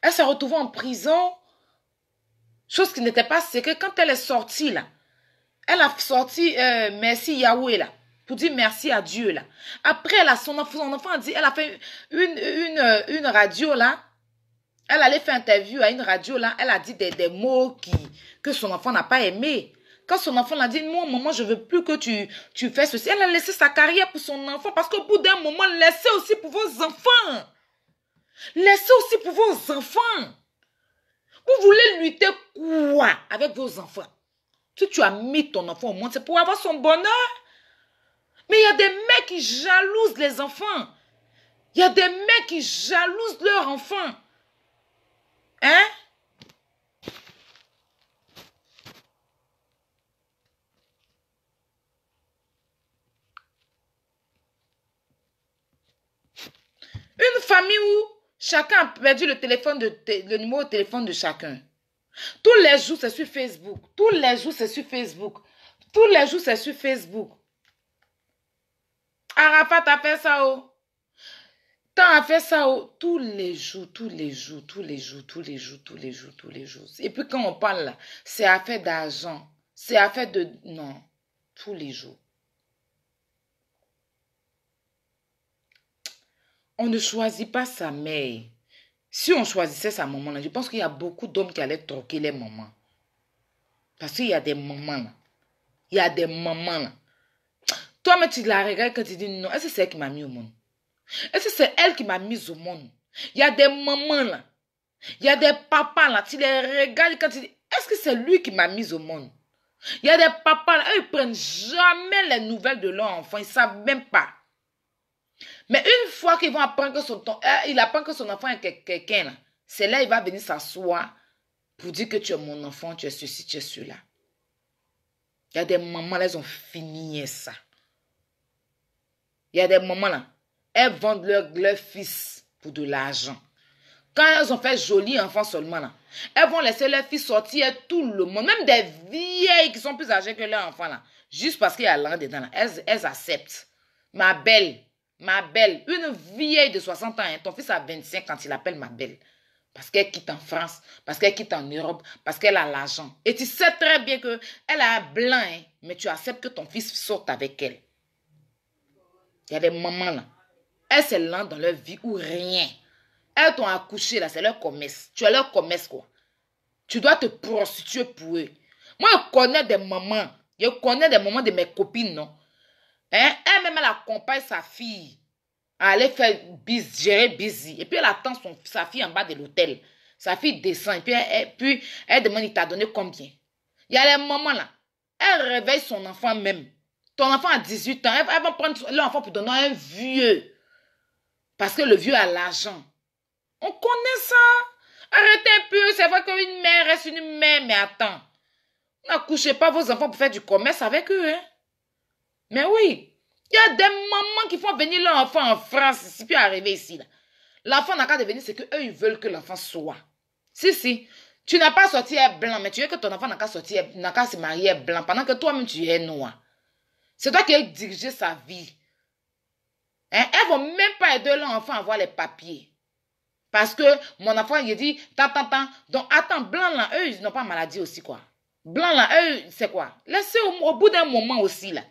Elle s'est retrouvée en prison. Chose qui n'était pas secret. Quand elle est sortie, là, elle a sorti merci Yahweh, là, pour dire merci à Dieu, là. Après, elle a son enfant a dit, elle a fait une radio, là. Elle allait faire interview à une radio, là. Elle a dit des mots que son enfant n'a pas aimé. Quand son enfant l'a dit, non, maman, je veux plus que tu fasses ceci. Elle a laissé sa carrière pour son enfant parce qu'au bout d'un moment, laissez aussi pour vos enfants. Laissez aussi pour vos enfants. Vous voulez lutter quoi avec vos enfants? Si tu as mis ton enfant au monde, c'est pour avoir son bonheur. Mais il y a des mecs qui jalousent les enfants. Il y a des mecs qui jalousent leurs enfants. Hein? Une famille où chacun a perdu le numéro de téléphone de chacun. Tous les jours, c'est sur Facebook. Tous les jours, c'est sur Facebook. Tous les jours, c'est sur Facebook. Arafat a fait ça, oh. Tant a fait ça, oh. Tous les jours. Et puis quand on parle là, c'est affaire d'argent. C'est affaire de... Non. Tous les jours. On ne choisit pas sa mère. Si on choisissait sa maman, là, je pense qu'il y a beaucoup d'hommes qui allaient troquer les mamans. Parce qu'il y a des mamans là. Il y a des mamans là. Toi, mais tu la regardes quand tu dis non. Est-ce que c'est elle qui m'a mis au monde? Est-ce que c'est elle qui m'a mise au monde? Il y a des mamans là. Il y a des papas là. Tu les regardes quand tu dis, est-ce que c'est lui qui m'a mise au monde? Il y a des papas là. Eux, ils prennent jamais les nouvelles de leur enfant. Ils ne savent même pas. Mais une fois qu'ils vont apprendre que il apprend que son enfant est quelqu'un là, c'est là il va venir s'asseoir pour dire que tu es mon enfant, tu es ceci, tu es cela. Il y a des mamans là, elles ont fini ça. Il y a des mamans là, elles vendent leur fils pour de l'argent. Quand elles ont fait joli enfant seulement là, elles vont laisser leur fils sortir tout le monde, même des vieilles qui sont plus âgées que leur enfant là, juste parce qu'il y a l'an dedans là, elles acceptent. Ma belle, une vieille de 60 ans, hein, ton fils a 25 quand il appelle ma belle. Parce qu'elle quitte en France, parce qu'elle quitte en Europe, parce qu'elle a l'argent. Et tu sais très bien qu'elle a un blanc, hein, mais tu acceptes que ton fils sorte avec elle. Il y a des mamans là. Elles, c'est l'un dans leur vie ou rien. Elles t'ont accouché là, c'est leur commerce. Tu as leur commerce quoi. Tu dois te prostituer pour eux. Moi, je connais des mamans. Je connais des mamans de mes copines, non? Hein? Elle-même, elle accompagne sa fille aller faire gérer busy. Et puis elle attend sa fille en bas de l'hôtel. Sa fille descend et puis elle demande, il t'a donné combien? Il y a les moments là. Elle réveille son enfant même. Ton enfant a 18 ans. Elle va prendre l'enfant pour donner un vieux. Parce que le vieux a l'argent. On connaît ça. Arrêtez un peu. C'est vrai qu'une mère reste une mère. Mais attends. N'accouchez pas vos enfants pour faire du commerce avec eux. Hein? Mais oui. Il y a des mamans qui font venir leur enfant en France. Si puis arriver ici. L'enfant n'a qu'à devenir ce qu'eux ils veulent que l'enfant soit. Si. Tu n'as pas sorti blanc. Mais tu veux que ton enfant n'a qu'à se marier blanc. Pendant que toi-même tu es noir. C'est toi qui as dirigé sa vie. Hein? Elles ne vont même pas aider leur enfant à avoir les papiers. Parce que mon enfant, il dit, tant. Donc, attends, blanc là, eux, ils n'ont pas maladie aussi, quoi. Blanc là, eux, c'est quoi? Laissez au bout d'un moment aussi, là.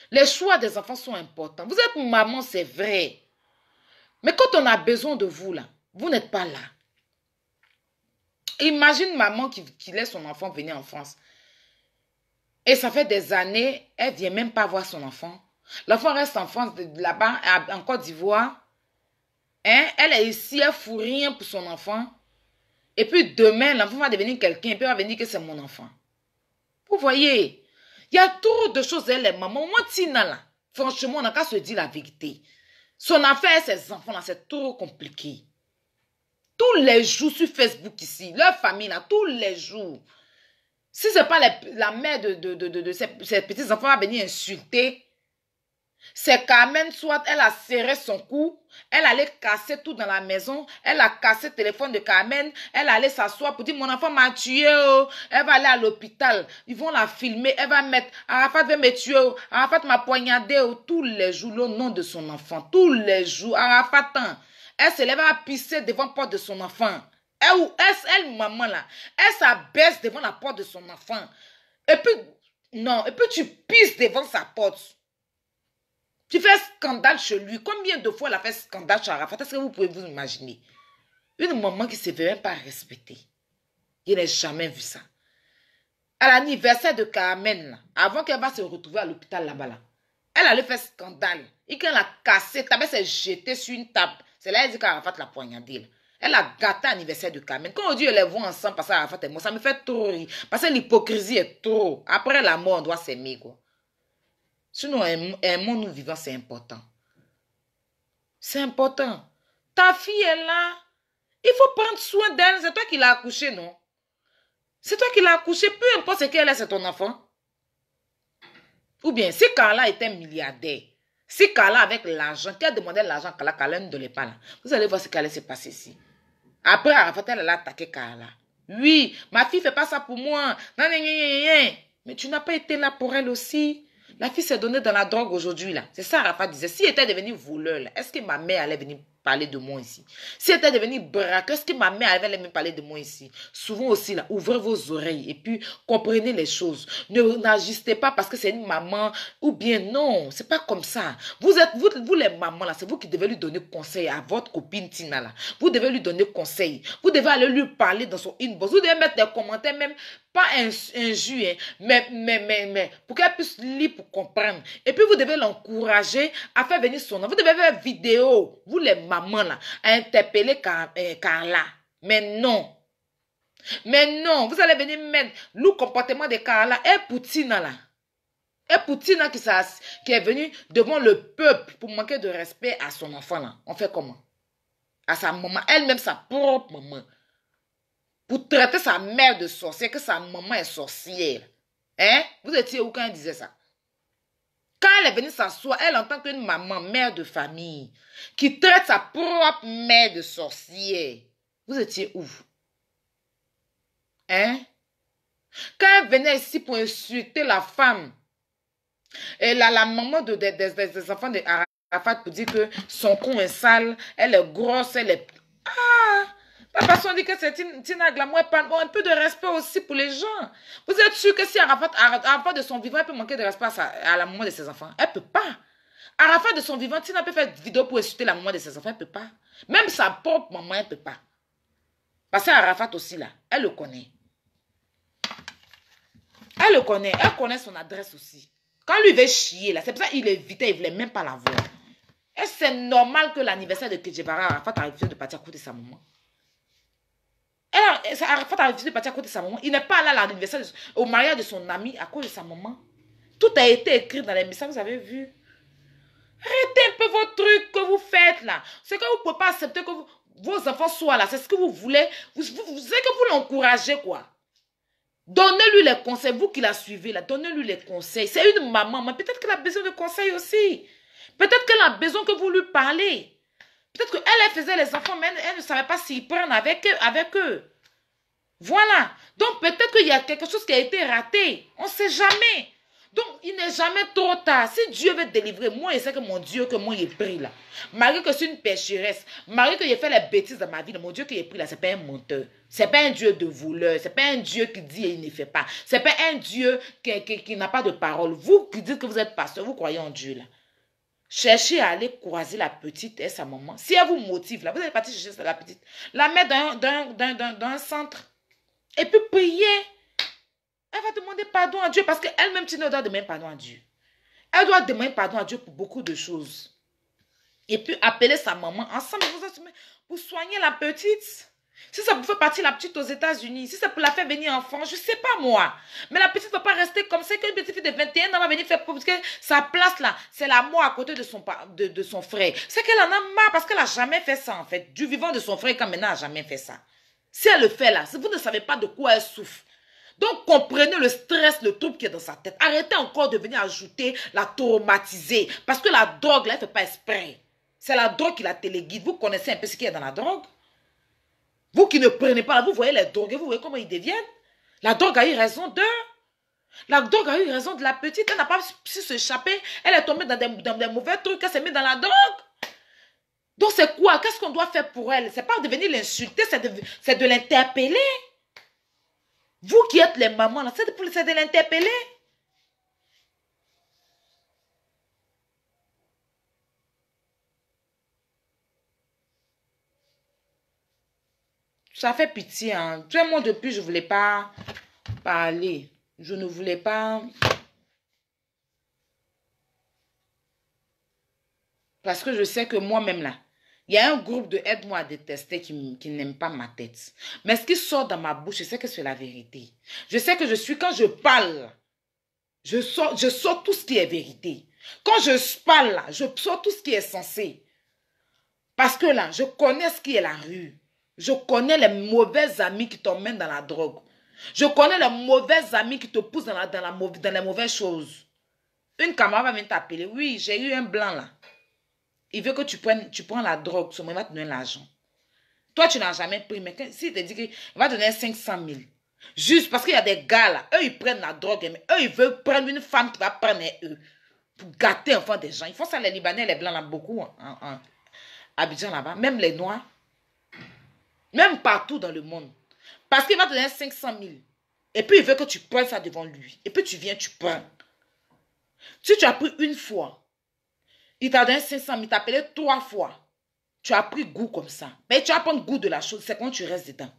Les choix des enfants sont importants. Vous êtes maman, c'est vrai. Mais quand on a besoin de vous, là, vous n'êtes pas là. Imagine maman qui laisse son enfant venir en France. Et ça fait des années, elle ne vient même pas voir son enfant. L'enfant reste en France, là-bas, en Côte d'Ivoire. Hein? Elle est ici, elle ne fout rien pour son enfant. Et puis demain, l'enfant va devenir quelqu'un et puis elle va venir que c'est mon enfant. Vous voyez, il y a trop de choses, elle, les mamans. Moi, Tina, là, franchement, on n'a qu'à se dire la vérité. Son affaire, ses enfants, là, c'est trop compliqué. Tous les jours sur Facebook ici, leur famille, là, tous les jours. Si ce n'est pas la mère de ses petits-enfants va venir insulter, c'est Carmen, soit elle a serré son cou, elle allait casser tout dans la maison, elle a cassé le téléphone de Carmen, elle allait s'asseoir pour dire mon enfant m'a tué, oh. Elle va aller à l'hôpital, ils vont la filmer, elle va mettre, Arafat va me tuer, oh. Arafat m'a poignardé, oh. Tous les jours, le nom de son enfant, tous les jours, Arafat, elle se lève à pisser devant la porte de son enfant. Elle, maman là, elle s'abaisse devant la porte de son enfant. Et puis tu pisses devant sa porte. Tu fais scandale chez lui. Combien de fois elle a fait scandale chez Arafat? Est-ce que vous pouvez vous imaginer? Une maman qui ne se fait même pas respecter. Je n'ai jamais vu ça. À l'anniversaire de Carmen, là, avant qu'elle va se retrouver à l'hôpital là-bas, là, elle allait faire scandale. Et quand elle a cassé, elle s'est jetée sur une table. C'est là qu'elle dit qu'Arafat l'a poignardée, là. Elle a gâté l'anniversaire de Carmen. Quand on dit qu'elle les voit ensemble, parce qu'Arafat et moi, ça me fait trop rire. Parce que l'hypocrisie est trop. Après la mort, on doit s'aimer, quoi. Sinon, aimons-nous vivants, c'est important. C'est important. Ta fille est là. Il faut prendre soin d'elle. C'est toi qui l'as accouchée, non? C'est toi qui l'as accouchée. Peu importe ce qu'elle est, c'est ton enfant. Ou bien, si Carla était milliardaire, si Carla avec l'argent, qu'elle demandait l'argent à Carla ne donnait pas là, vous allez voir ce qui allait se passer ici. Après, Arafat, elle a attaqué Carla. Oui, ma fille ne fait pas ça pour moi. Non, mais tu n'as pas été là pour elle aussi. La fille s'est donnée dans la drogue aujourd'hui, là. C'est ça, Arafat disait. Si elle était devenue voleur, là, est-ce que ma mère allait venir parler de moi ici? Si elle était devenue braqueur, est-ce que ma mère allait venir parler de moi ici? Souvent aussi, là, ouvrez vos oreilles et puis comprenez les choses. N'agissez pas parce que c'est une maman ou bien non. C'est pas comme ça. Vous les mamans, là, c'est vous qui devez lui donner conseil à votre copine Tina, là. Vous devez lui donner conseil. Vous devez aller lui parler dans son inbox. Vous devez mettre des commentaires même pas injures, hein, mais pour qu'elle puisse lire pour comprendre. Et puis vous devez l'encourager à faire venir son enfant. Vous devez faire vidéo, vous les mamans là, à interpeller Carla. Mais non, vous allez venir mettre le comportement de Carla et Poutine là. Et Poutine qui est venu devant le peuple pour manquer de respect à son enfant là. On fait comment? À sa maman, elle-même sa propre maman. Pour traiter sa mère de sorcière, que sa maman est sorcière. Hein? Vous étiez où quand elle disait ça? Quand elle est venue s'asseoir, elle en tant qu'une maman, mère de famille, qui traite sa propre mère de sorcière. Vous étiez où? Hein? Quand elle venait ici pour insulter la femme, et la maman des enfants de Arafat pour dire que son con est sale, elle est grosse, elle est... Ah! La personne dit que c'est Tina Glamour, un peu de respect aussi pour les gens. Vous êtes sûr que si Arafat de son vivant, elle peut manquer de respect à la maman de ses enfants? Elle ne peut pas. Arafat de son vivant, Tina peut faire une vidéo pour insulter la maman de ses enfants, elle ne peut pas. Même sa propre maman, elle ne peut pas. Parce qu'Arafat aussi là, elle le connaît. Elle le connaît, elle connaît son adresse aussi. Quand lui veut chier là, c'est pour ça qu'il évitait, il ne voulait même pas la voir. Est-ce que c'est normal que l'anniversaire de Kedjebara, Arafat a refusé de partir à côté de sa maman? Arafat a refusé de partir à côté de sa maman. Il n'est pas allé à l'anniversaire, au mariage de son ami à cause de sa maman. Tout a été écrit dans les messages, vous avez vu. Arrêtez un peu vos trucs que vous faites là. C'est que vous ne pouvez pas accepter que vos enfants soient là. C'est ce que vous voulez. C'est que vous l'encouragez quoi. Donnez-lui les conseils. Vous qui la suivez là, donnez-lui les conseils. C'est une maman, mais peut-être qu'elle a besoin de conseils aussi. Peut-être qu'elle a besoin que vous lui parlez. Peut-être qu'elle elle faisait les enfants, mais elle ne savait pas s'y prendre avec eux. Voilà. Donc peut-être qu'il y a quelque chose qui a été raté. On ne sait jamais. Donc, il n'est jamais trop tard. Si Dieu veut délivrer, moi, je sais que mon Dieu, que moi, j'ai pris là. Malgré que c'est une pécheresse, malgré que j'ai fait les bêtises dans ma vie, mon Dieu que j'ai pris là, ce n'est pas un menteur. Ce n'est pas un Dieu de voleur. Ce n'est pas un Dieu qui dit et il ne fait pas. Ce n'est pas un Dieu qui n'a pas de parole. Vous qui dites que vous êtes pasteur, vous croyez en Dieu là. Cherchez à aller croiser la petite et sa maman. Si elle vous motive là, vous allez partir chercher la petite. La mettre dans un centre. Et puis prier. Elle va demander pardon à Dieu parce qu'elle-même, tu ne dois demander pardon à Dieu. Elle doit demander pardon à Dieu pour beaucoup de choses. Et puis appeler sa maman ensemble pour soigner la petite. Si ça vous fait partir la petite aux États-Unis, si ça peut la faire venir en France, je ne sais pas moi. Mais la petite ne va pas rester comme ça qu'une petite fille de 21 ans va venir faire parce que sa place là, c'est la mort à côté de son frère. C'est qu'elle en a marre parce qu'elle n'a jamais fait ça en fait. Du vivant de son frère quand maintenant elle n'a jamais fait ça. Si elle le fait là, vous ne savez pas de quoi elle souffre. Donc, comprenez le stress, le trouble qui est dans sa tête. Arrêtez encore de venir ajouter, la traumatiser. Parce que la drogue, là, elle ne fait pas exprès. C'est la drogue qui la téléguide. Vous connaissez un peu ce qu'il y a dans la drogue? Vous qui ne prenez pas, vous voyez les drogués, vous voyez comment ils deviennent? La drogue a eu raison d'eux. La drogue a eu raison de la petite. Elle n'a pas su s'échapper. Elle est tombée dans des mauvais trucs. Elle s'est mise dans la drogue. Donc, c'est quoi? Qu'est-ce qu'on doit faire pour elle? Ce n'est pas de venir l'insulter, c'est de l'interpeller. Vous qui êtes les mamans, c'est de l'interpeller. Ça fait pitié. Hein. Tu sais, moi, depuis, je ne voulais pas parler. Je ne voulais pas. Parce que je sais que moi-même, là, il y a un groupe de aide-moi à détester qui n'aime pas ma tête. Mais ce qui sort dans ma bouche, je sais que c'est la vérité. Je sais que quand je parle, je sors tout ce qui est vérité. Quand je parle, là, je sors tout ce qui est censé. Parce que là, je connais ce qui est la rue. Je connais les mauvais amis qui t'emmènent dans la drogue. Je connais les mauvais amis qui te poussent dans les mauvaises choses. Une camarade va venir t'appeler. Oui, j'ai eu un blanc là. Il veut que tu prends la drogue. Il va te donner l'argent. Toi, tu n'as jamais pris. Mais s'il te dit qu'il va te donner 500 000. Juste parce qu'il y a des gars là. Eux, ils prennent la drogue. Mais eux, ils veulent prendre une femme qui va prendre eux. Pour gâter enfin des gens. Ils font ça les Libanais, les Blancs là, beaucoup. En Abidjan là-bas. Même les Noirs. Même partout dans le monde. Parce qu'il va te donner 500 000. Et puis, il veut que tu prennes ça devant lui. Et puis, tu viens, tu prends. Si tu as pris une fois, il t'a donné 500 000, il t'a appelé 3 fois. Tu as pris goût comme ça. Mais tu vas prendre goût de la chose. C'est quand tu restes dedans.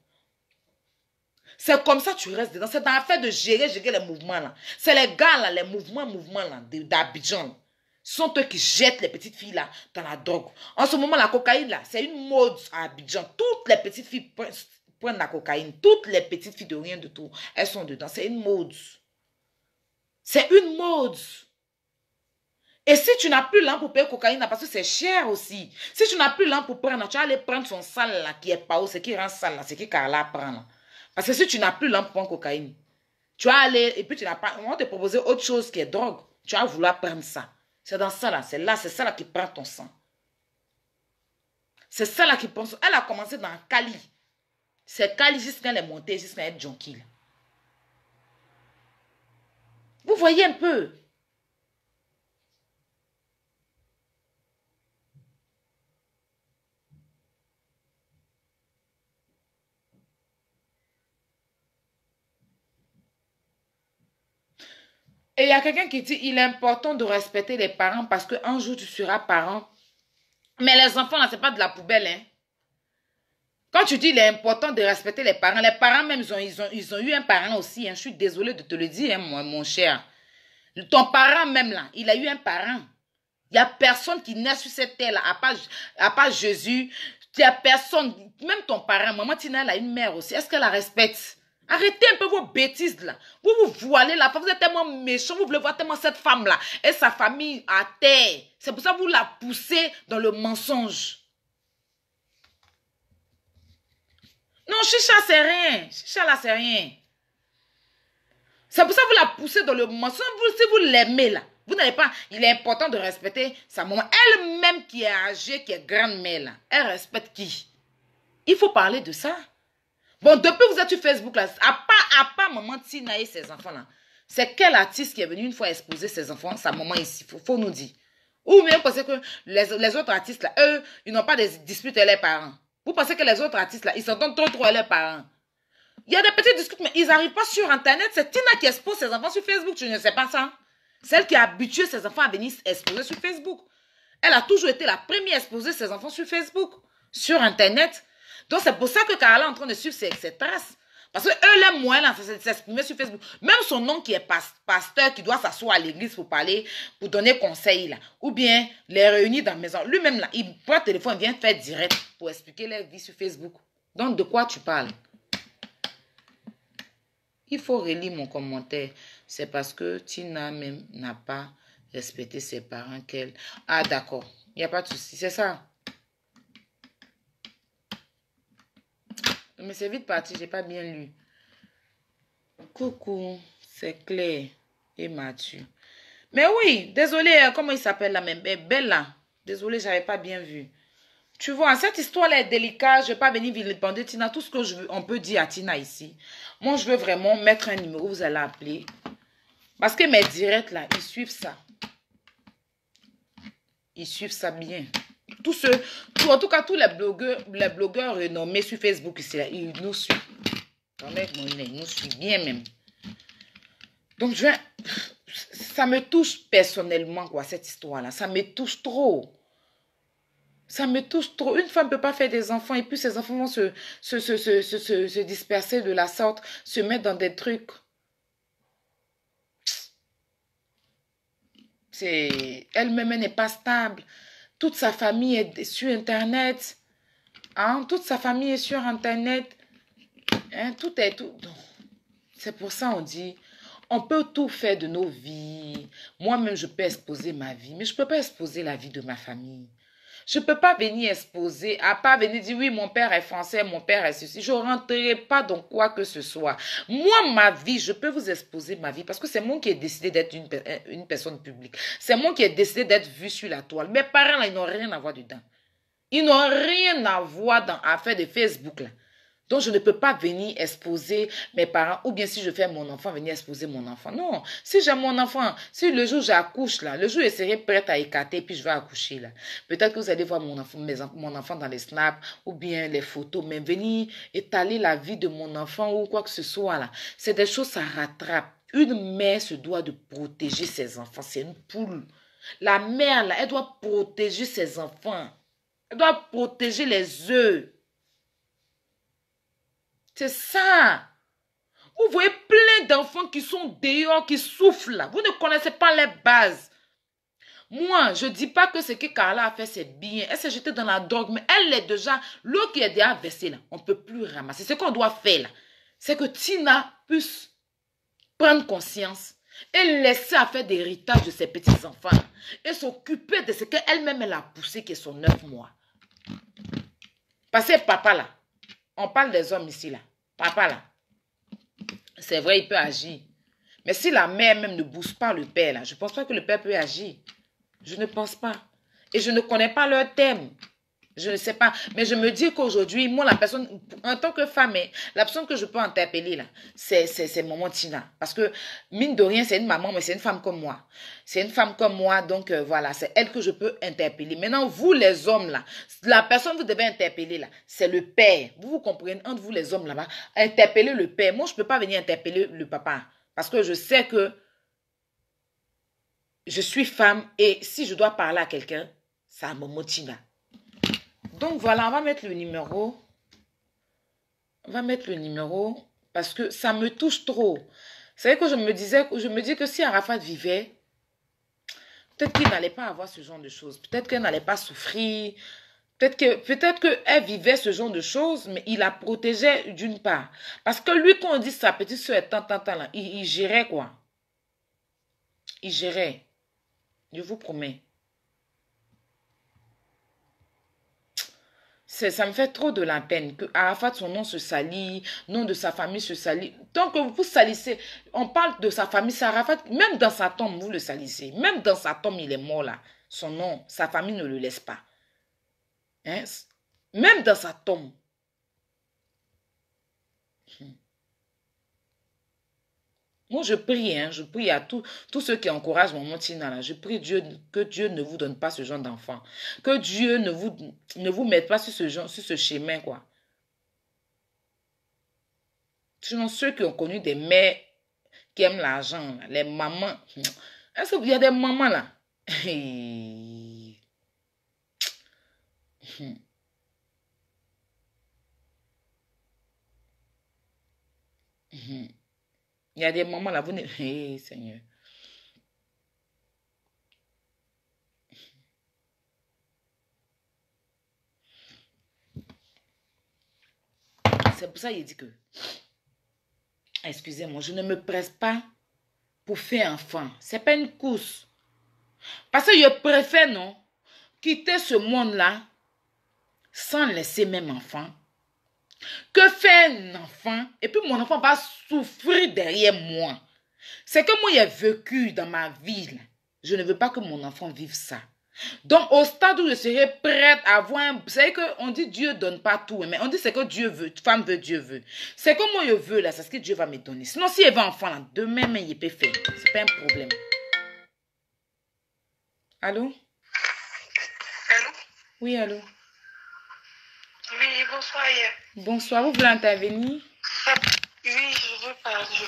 C'est comme ça que tu restes dedans. C'est dans l'affaire de gérer les mouvements là. C'est les gars là, les mouvements là, d'Abidjan. Ce sont eux qui jettent les petites filles là dans la drogue. En ce moment, la cocaïne là, c'est une mode à Abidjan. Toutes les petites filles prennent la cocaïne. Toutes les petites filles de rien de tout, elles sont dedans. C'est une mode. C'est une mode. Et si tu n'as plus l'argent pour payer cocaïne, parce que c'est cher aussi. Si tu n'as plus l'argent pour prendre, tu vas aller prendre son sale là, qui est pas haut, ce qui rend sale là, ce qui Carla prend là. Parce que si tu n'as plus l'argent pour prendre cocaïne, tu vas aller, et puis tu n'as pas, on va te proposer autre chose qui est drogue. Tu vas vouloir prendre ça. C'est dans ça là, c'est ça là qui prend ton sang. C'est ça là qui prend son. Elle a commencé dans Cali. C'est Cali jusqu'à elle est montée, jusqu'à être junkie. Vous voyez un peu. Et il y a quelqu'un qui dit, il est important de respecter les parents parce qu'un jour tu seras parent. Mais les enfants, là, ce n'est pas de la poubelle. Hein. Quand tu dis il est important de respecter les parents même, ils ont eu un parent aussi. Hein. Je suis désolée de te le dire, hein, mon cher. Ton parent même, là, il a eu un parent. Il n'y a personne qui naît sur cette terre-là, à part Jésus. Il n'y a personne, même ton parent, maman Tina, elle a une mère aussi. Est-ce qu'elle la respecte? Arrêtez un peu vos bêtises là. Vous vous voilez là, vous êtes tellement méchant, vous voulez voir tellement cette femme-là et sa famille à terre. C'est pour ça que vous la poussez dans le mensonge. Non, chicha, c'est rien. Chicha là, c'est rien. C'est pour ça que vous la poussez dans le mensonge. Si vous l'aimez là, vous n'avez pas... Il est important de respecter sa maman. Elle-même qui est âgée, qui est grande-mère là, elle respecte qui? Il faut parler de ça. Bon, depuis que vous êtes sur Facebook, là, à part maman Tina et ses enfants, là, c'est quel artiste qui est venu une fois exposer ses enfants, sa maman ici, faut nous dire. Ou même pensez que les autres artistes, là, eux, ils n'ont pas de disputes avec les parents. Vous pensez que les autres artistes, là, ils s'entendent trop avec les parents. Il y a des petites disputes, mais ils n'arrivent pas sur Internet. C'est Tina qui expose ses enfants sur Facebook, tu ne sais pas ça. Celle qui a habitué ses enfants à venir exposer sur Facebook. Elle a toujours été la première à exposer ses enfants sur Facebook, sur Internet. Donc, c'est pour ça que Carla est en train de suivre ses traces. Parce que eux, les moyens, c'est s'exprimer sur Facebook. Même son oncle qui est pasteur, qui doit s'asseoir à l'église pour parler, pour donner conseil, là. Ou bien les réunir dans la maison. Lui-même, là, il prend le téléphone, il vient faire direct pour expliquer leur vie sur Facebook. Donc, de quoi tu parles? Il faut relire mon commentaire. C'est parce que Tina même n'a pas respecté ses parents qu'elle... Ah, d'accord. Il n'y a pas de souci. C'est ça. Mais c'est vite parti, j'ai pas bien lu. Coucou, c'est Claire et Mathieu. Mais oui, désolé, comment il s'appelle la même? Bella. Désolé, j'avais pas bien vu. Tu vois, cette histoire-là est délicate. Je vais pas venir vilipender Tina. Tout ce que on peut dire à Tina ici. Moi, je veux vraiment mettre un numéro, vous allez appeler. Parce que mes directs là, ils suivent ça. Ils suivent ça bien. En tout cas, tous les blogueurs renommés sur Facebook ici, là, ils nous suivent. Ils nous suivent bien même. Donc, ça me touche personnellement, quoi, cette histoire-là. Ça me touche trop. Ça me touche trop. Une femme ne peut pas faire des enfants et puis ces enfants vont se disperser de la sorte, se mettre dans des trucs. Elle-même n'est pas stable. Toute sa famille est sur Internet. Hein? Toute sa famille est sur Internet. Hein? Tout est tout. C'est pour ça on dit, on peut tout faire de nos vies. Moi-même, je peux exposer ma vie, mais je ne peux pas exposer la vie de ma famille. Je ne peux pas venir exposer, à part venir dire, oui, mon père est français, mon père est ceci. Je ne rentrerai pas dans quoi que ce soit. Moi, ma vie, je peux vous exposer ma vie parce que c'est moi qui ai décidé d'être une personne publique. C'est moi qui ai décidé d'être vue sur la toile. Mes parents, là, ils n'ont rien à voir dedans. Ils n'ont rien à voir dans l'affaire de Facebook, là. Donc, je ne peux pas venir exposer mes parents, ou bien si je fais mon enfant, venir exposer mon enfant. Non, si j'ai mon enfant, si le jour j'accouche, là, le jour je serai prête à écarter, puis je vais accoucher, là. Peut-être que vous allez voir mon enfant dans les snaps, ou bien les photos, mais venir étaler la vie de mon enfant, ou quoi que ce soit, là. C'est des choses, ça rattrape. Une mère se doit de protéger ses enfants, c'est une poule. La mère, là, elle doit protéger ses enfants. Elle doit protéger les œufs. C'est ça. Vous voyez plein d'enfants qui sont dehors, qui souffrent là. Vous ne connaissez pas les bases. Moi, je ne dis pas que ce que Carla a fait, c'est bien. Elle s'est jetée dans la drogue, mais elle est déjà... L'eau qui est déjà versée là, on ne peut plus ramasser. Ce qu'on doit faire là, c'est que Tina puisse prendre conscience et laisser à faire d'héritage de ses petits-enfants et s'occuper de ce qu'elle-même elle a poussé, qui est son 9 mois. Parce que papa là, on parle des hommes ici, là. Papa, là. C'est vrai, il peut agir. Mais si la mère même ne booste pas le père, là, je ne pense pas que le père peut agir. Je ne pense pas. Et je ne connais pas leur thème. Je ne sais pas. Mais je me dis qu'aujourd'hui, moi, la personne, en tant que femme, la personne que je peux interpeller, là, c'est maman Tina. Parce que, mine de rien, c'est une maman, mais c'est une femme comme moi. C'est une femme comme moi, donc voilà, c'est elle que je peux interpeller. Maintenant, vous, les hommes, là, la personne que vous devez interpeller, là, c'est le père. Vous comprenez, entre vous, les hommes, là-bas, interpeller le père. Moi, je ne peux pas venir interpeller le papa. Parce que je sais que je suis femme et si je dois parler à quelqu'un, c'est à maman Tina. Donc voilà, on va mettre le numéro. On va mettre le numéro parce que ça me touche trop. Vous savez que je me dis que si Arafat vivait, Peut-être qu'il n'allait pas avoir ce genre de choses. Peut-être qu'elle n'allait pas souffrir. Peut-être qu'elle vivait ce genre de choses, mais il la protégeait d'une part. Parce que lui, quand on dit sa petite soeur est tant, là, il gérait quoi? Il gérait. Je vous promets. Ça me fait trop de la peine que Arafat, son nom se salit, nom de sa famille se salit. Tant que vous salissez, on parle de sa famille, c'est Arafat, même dans sa tombe, vous le salissez. Même dans sa tombe, il est mort là. Son nom, sa famille ne le laisse pas. Hein? Même dans sa tombe. Moi, je prie, hein, je prie à tous ceux qui encouragent mon Tina là. Je prie Dieu que Dieu ne vous donne pas ce genre d'enfant. Que Dieu ne vous mette pas sur ce chemin, quoi. Sinon, ceux qui ont connu des mères qui aiment l'argent, les mamans. Est-ce qu'il y a des mamans là? Il y a des mamans là, vous ne... Hey, Seigneur. C'est pour ça qu'il dit que, excusez-moi, je ne me presse pas pour faire enfant. Ce n'est pas une course. Parce que je préfère, non, quitter ce monde-là sans laisser même enfant, que faire un enfant et puis mon enfant va souffrir derrière moi. C'est que moi, j'ai vécu dans ma vie. Là. Je ne veux pas que mon enfant vive ça. Donc, au stade où je serai prête à avoir un... Vous savez qu'on dit Dieu ne donne pas tout, mais on dit c'est que Dieu veut, femme veut, Dieu veut. C'est que moi, je veux, là, c'est ce que Dieu va me donner. Sinon, si elle veut un enfant, là, demain, mais il peut faire. C'est pas un problème. Allô? Allô? Oui, allô? Oui, bonsoir. Bonsoir, vous voulez intervenir? Oui, je veux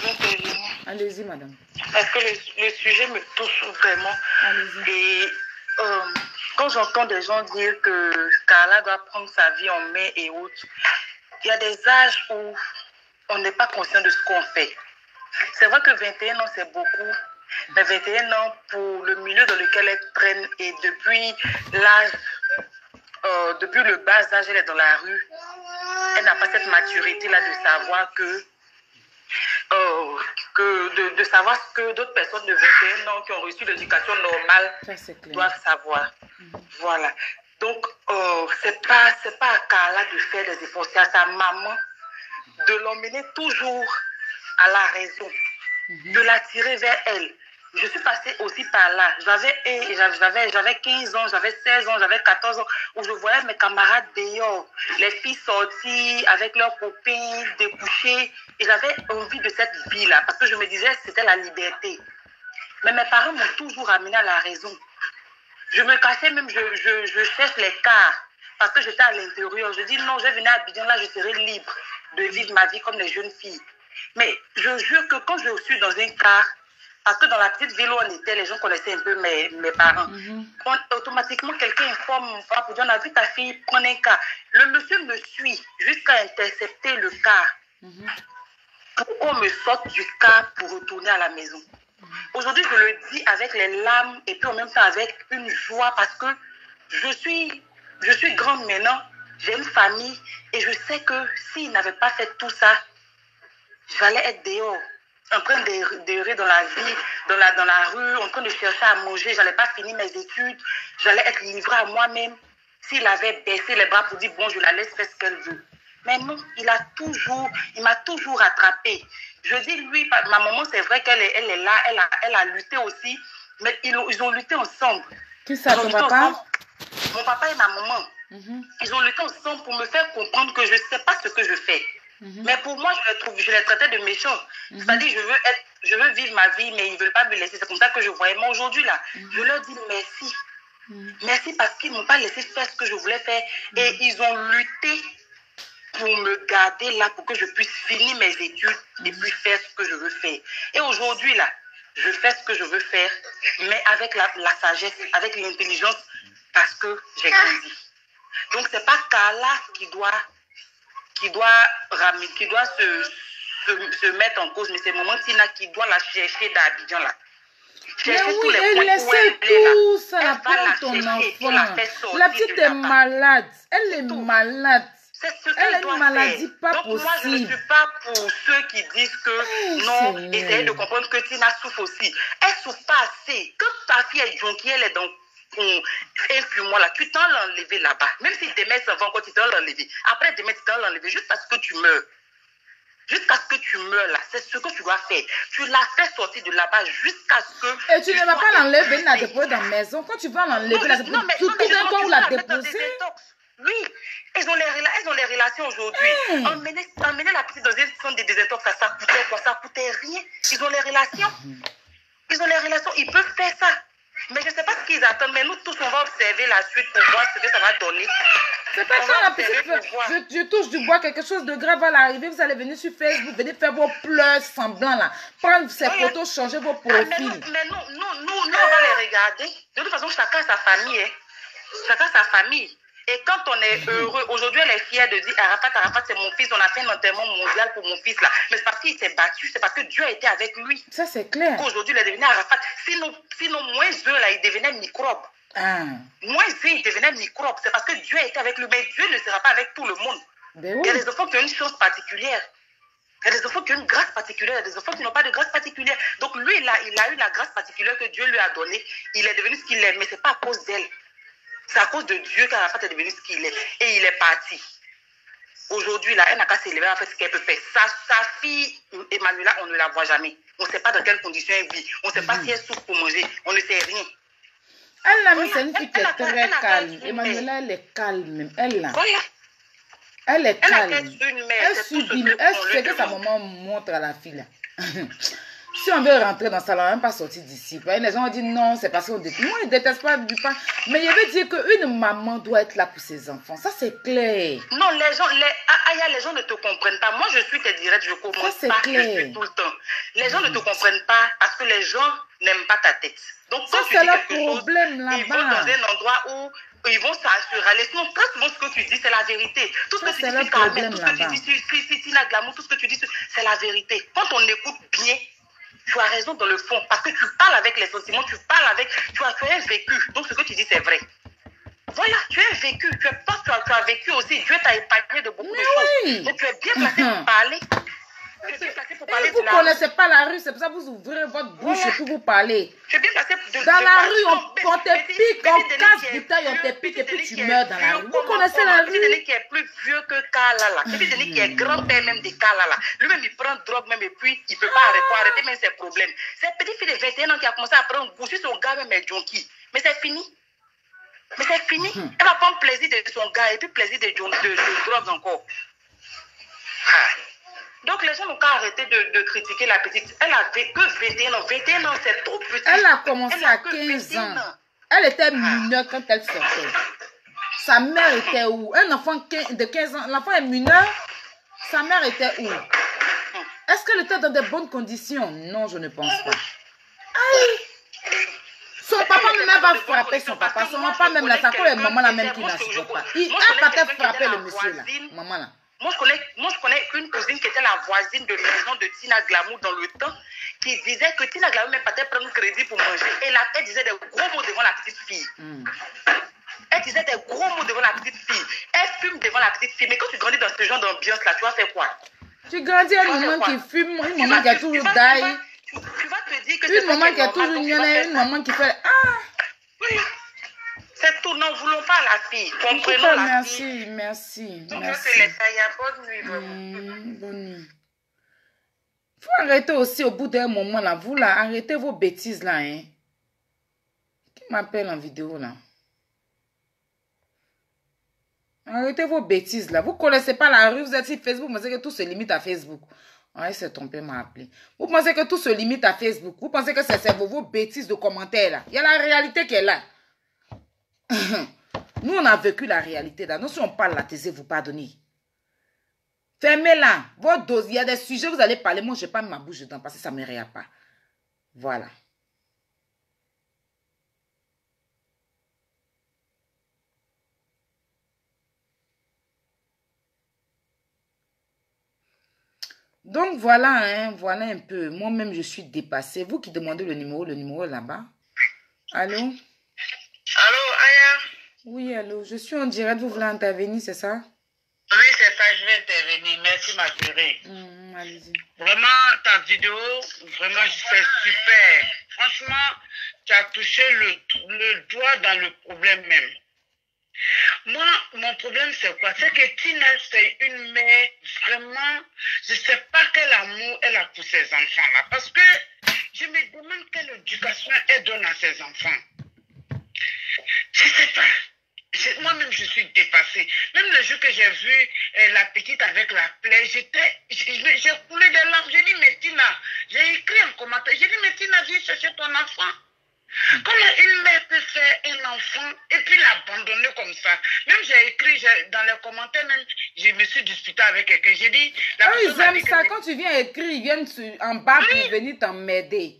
intervenir. Allez-y, madame. Parce que le sujet me touche vraiment. Allez-y. Et quand j'entends des gens dire que Carla doit prendre sa vie en main et autres, il y a des âges où on n'est pas conscient de ce qu'on fait. C'est vrai que 21 ans, c'est beaucoup. Mais 21 ans, pour le milieu dans lequel elle traîne et depuis l'âge, depuis le bas âge, elle est dans la rue, elle n'a pas cette maturité-là de savoir de savoir ce que d'autres personnes de 21 ans qui ont reçu l'éducation normale doivent savoir. Voilà. Donc, c'est pas à Carla de faire des efforts, c'est à sa maman de l'emmener toujours à la raison, de l'attirer vers elle. Je suis passée aussi par là. J'avais 15 ans, j'avais 16 ans, j'avais 14 ans, où je voyais mes camarades dehors, les filles sorties avec leurs copines, découchées. Et j'avais envie de cette vie-là, parce que je me disais que c'était la liberté. Mais mes parents m'ont toujours amené à la raison. Je me cachais même, je cherche les cars, parce que j'étais à l'intérieur. Je dis non, je vais venir à Abidjan, là je serai libre de vivre ma vie comme les jeunes filles. Mais je jure que quand je suis dans un car, parce que dans la petite ville où on était, les gens connaissaient un peu mes parents. Automatiquement, quelqu'un informe mon frère pour dire, on a vu ta fille prendre un car. Le monsieur me suit jusqu'à intercepter le car. Pour qu'on me sorte du car pour retourner à la maison. Aujourd'hui, je le dis avec les larmes et puis en même temps avec une joie parce que je suis grande maintenant, j'ai une famille et je sais que s'il n'avait pas fait tout ça, j'allais être dehors, en train d'errer dans la vie, dans la rue, en train de chercher à manger. Je n'allais pas finir mes études. J'allais être livrée à moi-même. S'il avait baissé les bras pour dire, bon, je la laisse faire ce qu'elle veut. Mais non, il m'a toujours rattrapée. Je dis, lui, ma maman, c'est vrai qu'elle est là, elle a lutté aussi, mais ils ont lutté ensemble. Qui ça, ton papa? Mon papa et ma maman. Ils ont lutté ensemble pour me faire comprendre que je ne sais pas ce que je fais. Mais pour moi, je les traitais de méchants. C'est-à-dire, je veux vivre ma vie, mais ils ne veulent pas me laisser. C'est comme ça que je voyais. Mais aujourd'hui, là, je leur dis merci. Merci parce qu'ils ne m'ont pas laissé faire ce que je voulais faire. Et ils ont lutté pour me garder là, pour que je puisse finir mes études et puis faire ce que je veux faire. Et aujourd'hui, là, je fais ce que je veux faire, mais avec la sagesse, avec l'intelligence, parce que j'ai grandi. Donc, ce n'est pas Carla qui doit se mettre en cause, mais c'est Maman Tina qui doit la chercher d'Abidjan là. Mais oui, elle laissait tout ça, la prendre ton enfant. La petite est malade. Elle est malade. Elle a une maladie pas possible. Moi, je ne suis pas pour ceux qui disent que non, essayez de comprendre que Tina souffre aussi. Elle ne souffre pas assez. Quand ta fille est junkie, elle est dans un fumoir là, tu t'en l'enlever là-bas. Même si demain ça va encore, tu t'en l'enlever. Après demain, tu t'en l'enlever jusqu'à ce que tu meurs. Jusqu'à ce que tu meurs là, c'est ce que tu dois faire. Tu l'as fait sortir de là-bas jusqu'à ce que... Et tu ne vas pas l'enlever, la déposer dans la maison. Quand tu vas l'enlever, la déposer, tout d'un coup, vous la déposez. Oui, elles ont les relations aujourd'hui. Emmener la petite dans une zone de désintox, ça coûtait quoi? Ça coûtait rien. Ils ont les relations. Ils peuvent faire ça. Mais je ne sais pas ce qu'ils attendent. Mais nous tous, on va observer la suite pour voir ce que ça va donner. C'est pas ça la petite. Je touche du bois, quelque chose de grave va l'arriver. Vous allez venir sur Facebook, venez faire vos pleurs semblants là. Prendre ces photos, changer vos profils. Mais nous, on va les regarder. De toute façon, chacun sa famille. Hein. Chacun sa famille. Et quand on est heureux, aujourd'hui, elle est fière de dire Arafat, c'est mon fils, on a fait un enterrement mondial pour mon fils là. Mais c'est parce qu'il s'est battu, c'est parce que Dieu a été avec lui. Ça, c'est clair. Aujourd'hui, il est devenu Arafat. Sinon moins eux là, il devenait microbe. Moins eux, il devenait microbe. C'est parce que Dieu a été avec lui. Mais Dieu ne sera pas avec tout le monde. Ben oui. Il y a des enfants qui ont une chance particulière. Il y a des enfants qui ont une grâce particulière. Il y a des enfants qui n'ont pas de grâce particulière. Donc lui, il a eu la grâce particulière que Dieu lui a donnée. Il est devenu ce qu'il est. Mais ce n'est pas à cause d'elle. C'est à cause de Dieu qu'Arafat est devenu ce qu'il est. Et il est parti. Aujourd'hui, là, elle n'a qu'à s'élever à faire ce qu'elle peut faire. Sa fille, Emmanuela, on ne la voit jamais. On ne sait pas dans quelles conditions elle vit. On ne sait pas si elle souffre pour manger. On ne sait rien. Elle a mis, c'est une fille qui est très calme. Emmanuela, elle est calme. Elle est calme. Elle subit. Elle sait que sa maman montre à la fille. Si on veut rentrer dans ça, on ne va même pas sortir d'ici. Les gens ont dit non, c'est parce qu'on déteste. Moi, je ne déteste pas du pain. Mais je veux dire qu'une maman doit être là pour ses enfants. Ça, c'est clair. Non, les gens ne te comprennent pas. Moi, je suis tes directs, je commence ça, pas, clair. je suis tout le temps. Les gens ne te comprennent pas parce que les gens n'aiment pas ta tête. Donc, quand ça, tu dis le quelque problème chose, ils vont dans un endroit où ils vont s'assurer. Sinon, très souvent, ce que tu dis, c'est la vérité. Tout ce que tu dis sur Carmen, tout ce que tu dis sur Tina Glamour, tout ce que tu dis, c'est la vérité. Quand on écoute bien, tu as raison dans le fond, parce que tu parles avec les sentiments, tu parles avec, tu as un vécu, donc ce que tu dis c'est vrai. Voilà, tu as vécu, tu as vécu aussi, Dieu t'a épargné de beaucoup de choses. Donc tu es bien placé pour parler. Vous ne connaissez pas la rue, c'est pour ça que vous ouvrez votre bouche et puis vous parlez. Tu es bien placé dans la rue, on te pique, on casse bouteille, on te pique et puis tu meurs dans la rue. Vous connaissez la rue? Petit qui est plus vieux que Kalala. Petit qui est grand-père même de Kalala. Lui-même, il prend drogue même et puis il ne peut pas arrêter même ses problèmes. C'est une petite fille de 21 ans qui a commencé à prendre goût sur son gars même est junkie. Mais c'est fini. Elle va prendre plaisir de son gars et puis plaisir de drogue encore. Donc les gens n'ont qu'à arrêter de critiquer la petite. Elle avait que 21 ans. 21 ans, c'est trop petit. Elle a commencé à 15 ans. Elle était mineure quand elle sortait. Sa mère était où? Un enfant de 15 ans, l'enfant est mineur. Sa mère était où? Est-ce qu'elle était dans de bonnes conditions? Non, je ne pense pas. Aïe. Son papa même va frapper son papa. Son papa même là, ça quoi les mamans là même qui n'assure pas. Elle va peut-être frapper le monsieur là. Maman là. Moi, je connais une cousine qui était la voisine de maison de Tina Glamour dans le temps, qui disait que Tina Glamour même pas prendre crédit pour manger. Et là, elle disait des gros mots devant la petite fille. Elle disait des gros mots devant la petite fille. Elle fume devant la petite fille. Mais quand tu grandis dans ce genre d'ambiance là, tu vas faire quoi? Tu grandis à une maman qui fume, une maman qui a toujours d'ail. Tu vas te dire que une maman qui a toujours une maman qui fait oui. C'est tout, n'en voulons pas la fille. Comprenons la fille. Merci. Donc, c'est les saillas. Bonne nuit, vraiment. Bonne nuit. Faut arrêter aussi au bout d'un moment là. Vous là, arrêtez vos bêtises là. Hein. Qui m'appelle en vidéo là? Arrêtez vos bêtises là. Vous ne connaissez pas la rue, vous êtes sur Facebook, vous pensez que tout se limite à Facebook. Ouais, c'est trompé, m'a appelé. Vous pensez que tout se limite à Facebook. Vous pensez que c'est vos bêtises de commentaires là. Il y a la réalité qui est là. Nous, on a vécu la réalité là. Nous, si on parle là, taisez-vous, pardonnez. Fermez-la. Votre dose, il y a des sujets, vous allez parler. Moi, je n'ai pas ma bouche dedans parce que ça ne me réagit pas. Voilà. Donc voilà, hein, voilà un peu. Moi-même, je suis dépassée. Vous qui demandez le numéro est là-bas. Allô? Allô, Aya? Oui, allô. Je suis en direct. Vous voulez intervenir, c'est ça? Oui, c'est ça. Je vais intervenir. Merci, ma chérie. Allez-y. Vraiment, ta vidéo, vraiment, c'est super. Franchement, tu as touché le doigt dans le problème même. Moi, mon problème, c'est quoi? C'est que Tina, c'est une mère, vraiment, je ne sais pas quel amour elle a pour ses enfants-là. Parce que je me demande quelle éducation elle donne à ses enfants. Je ne sais pas. Moi-même, je suis dépassée. Même le jour que j'ai vu la petite avec la plaie, j'ai coulé des larmes. J'ai dit, mais Tina, j'ai écrit un commentaire. J'ai dit, mais Tina, viens chercher ton enfant. Comment une mère peut faire un enfant et puis l'abandonner comme ça? Même j'ai écrit dans les commentaires, même je me suis disputée avec quelqu'un. J'ai dit... ils aiment ça. Quand tu viens écrire, ils viennent en bas pour venir t'emmerder.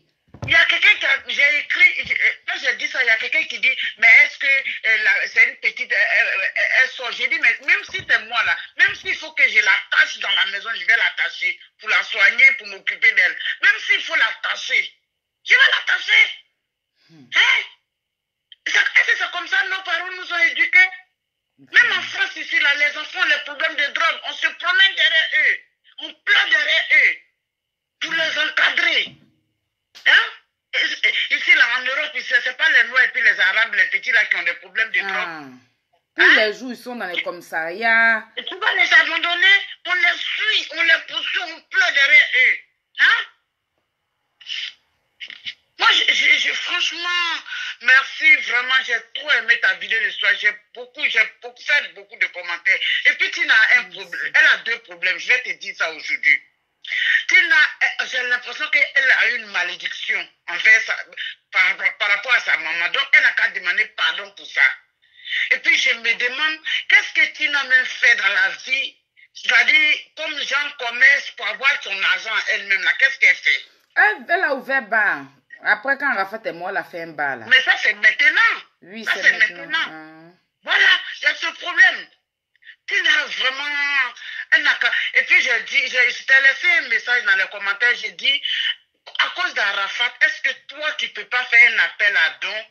Il y a quelqu'un qui j'ai écrit, quand j'ai dit ça, il y a quelqu'un qui dit, mais est-ce que c'est une petite, elle sort? J'ai dit, mais même si c'est moi là, même s'il faut que je l'attache dans la maison, je vais l'attacher pour la soigner, pour m'occuper d'elle. Même s'il faut l'attacher, je vais l'attacher. Hein? Est-ce que c'est comme ça nos parents nous ont éduqués? Même en France ici, là, les enfants ont les problèmes de drogue, on se promène derrière eux, on pleure derrière eux pour les encadrer. Hein? Ici, là, en Europe, ce n'est pas les Noirs et puis les Arabes, les petits là qui ont des problèmes de drogue. Tous les jours, ils sont dans les commissariats. Et tu vas les abandonner, on les suit, on les poursuit, on pleure derrière eux. Hein? Moi, franchement, merci, vraiment, j'ai trop aimé ta vidéo de soir. J'ai fait beaucoup de commentaires. Et puis, Tina a un problème. Elle a deux problèmes. Je vais te dire ça aujourd'hui. Tina, j'ai l'impression qu'elle a une malédiction envers par rapport à sa maman. Donc, elle n'a qu'à demander pardon pour ça. Et puis, je me demande, qu'est-ce que Tina même fait dans la vie? C'est-à-dire, comme Jean commerce pour avoir son argent elle-même, là, qu'est-ce qu'elle fait? Elle a ouvert bar. Après, quand Rafat est mort, elle a fait un bar, là. Mais ça, c'est maintenant. Oui, c'est maintenant. Voilà, il y a ce problème. Tina, vraiment, elle n'a qu'à... Et puis, je t'ai laissé un message dans les commentaires, j'ai dit, à cause d'Arafat, est-ce que toi, tu ne peux pas faire un appel à don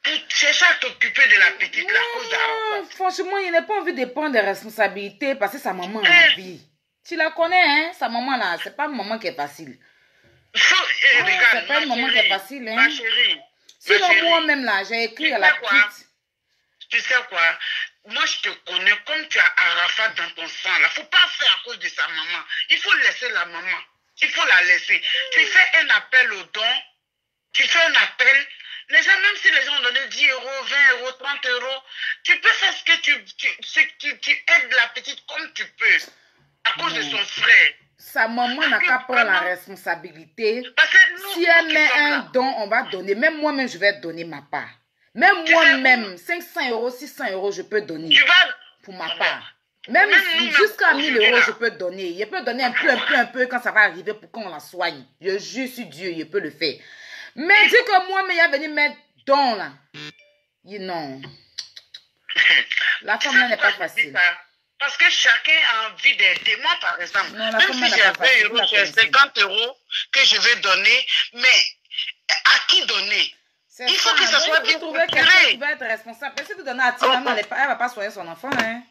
pour chercher à t'occuper de la petite, là, à cause d'Arafat? Franchement, il n'a pas envie de prendre des responsabilités parce que sa maman a envie. Tu la connais, hein? Sa maman, là, c'est pas une maman qui est facile. Regarde, c'est pas une maman qui est facile, hein? Ma chérie. Sinon, moi-même, là, j'ai écrit à la petite. Tu sais quoi? Moi, je te connais comme tu as Arafat dans ton sang. Il ne faut pas faire à cause de sa maman. Il faut laisser la maman. Il faut la laisser. Tu fais un appel au don. Tu fais un appel. Les gens, même si les gens ont donné 10 euros, 20 euros, 30 euros, tu peux faire ce que tu aides la petite comme tu peux. À cause de son frère. Sa maman n'a qu'à prendre la responsabilité. Si elle met un don, on va donner. Même moi-même, je vais donner ma part. Même moi-même, 500 euros, 600 euros, je peux donner pour ma part. Même jusqu'à 1000 euros, je peux donner. Je peux donner un peu quand ça va arriver pour qu'on la soigne. Je jure sur Dieu, je peux le faire. Mais dis que moi-même, il a venu mettre don là. Non. La femme là n'est pas facile. Parce que chacun a envie d'aider. Moi, par exemple, même si j'ai 20 euros, j'ai 50 euros que je vais donner, mais à qui donner? Il faut que ça soit bien structuré. Il va être responsable. Mais si tu donnes à Tina, elle ne va pas soigner son enfant. Hein?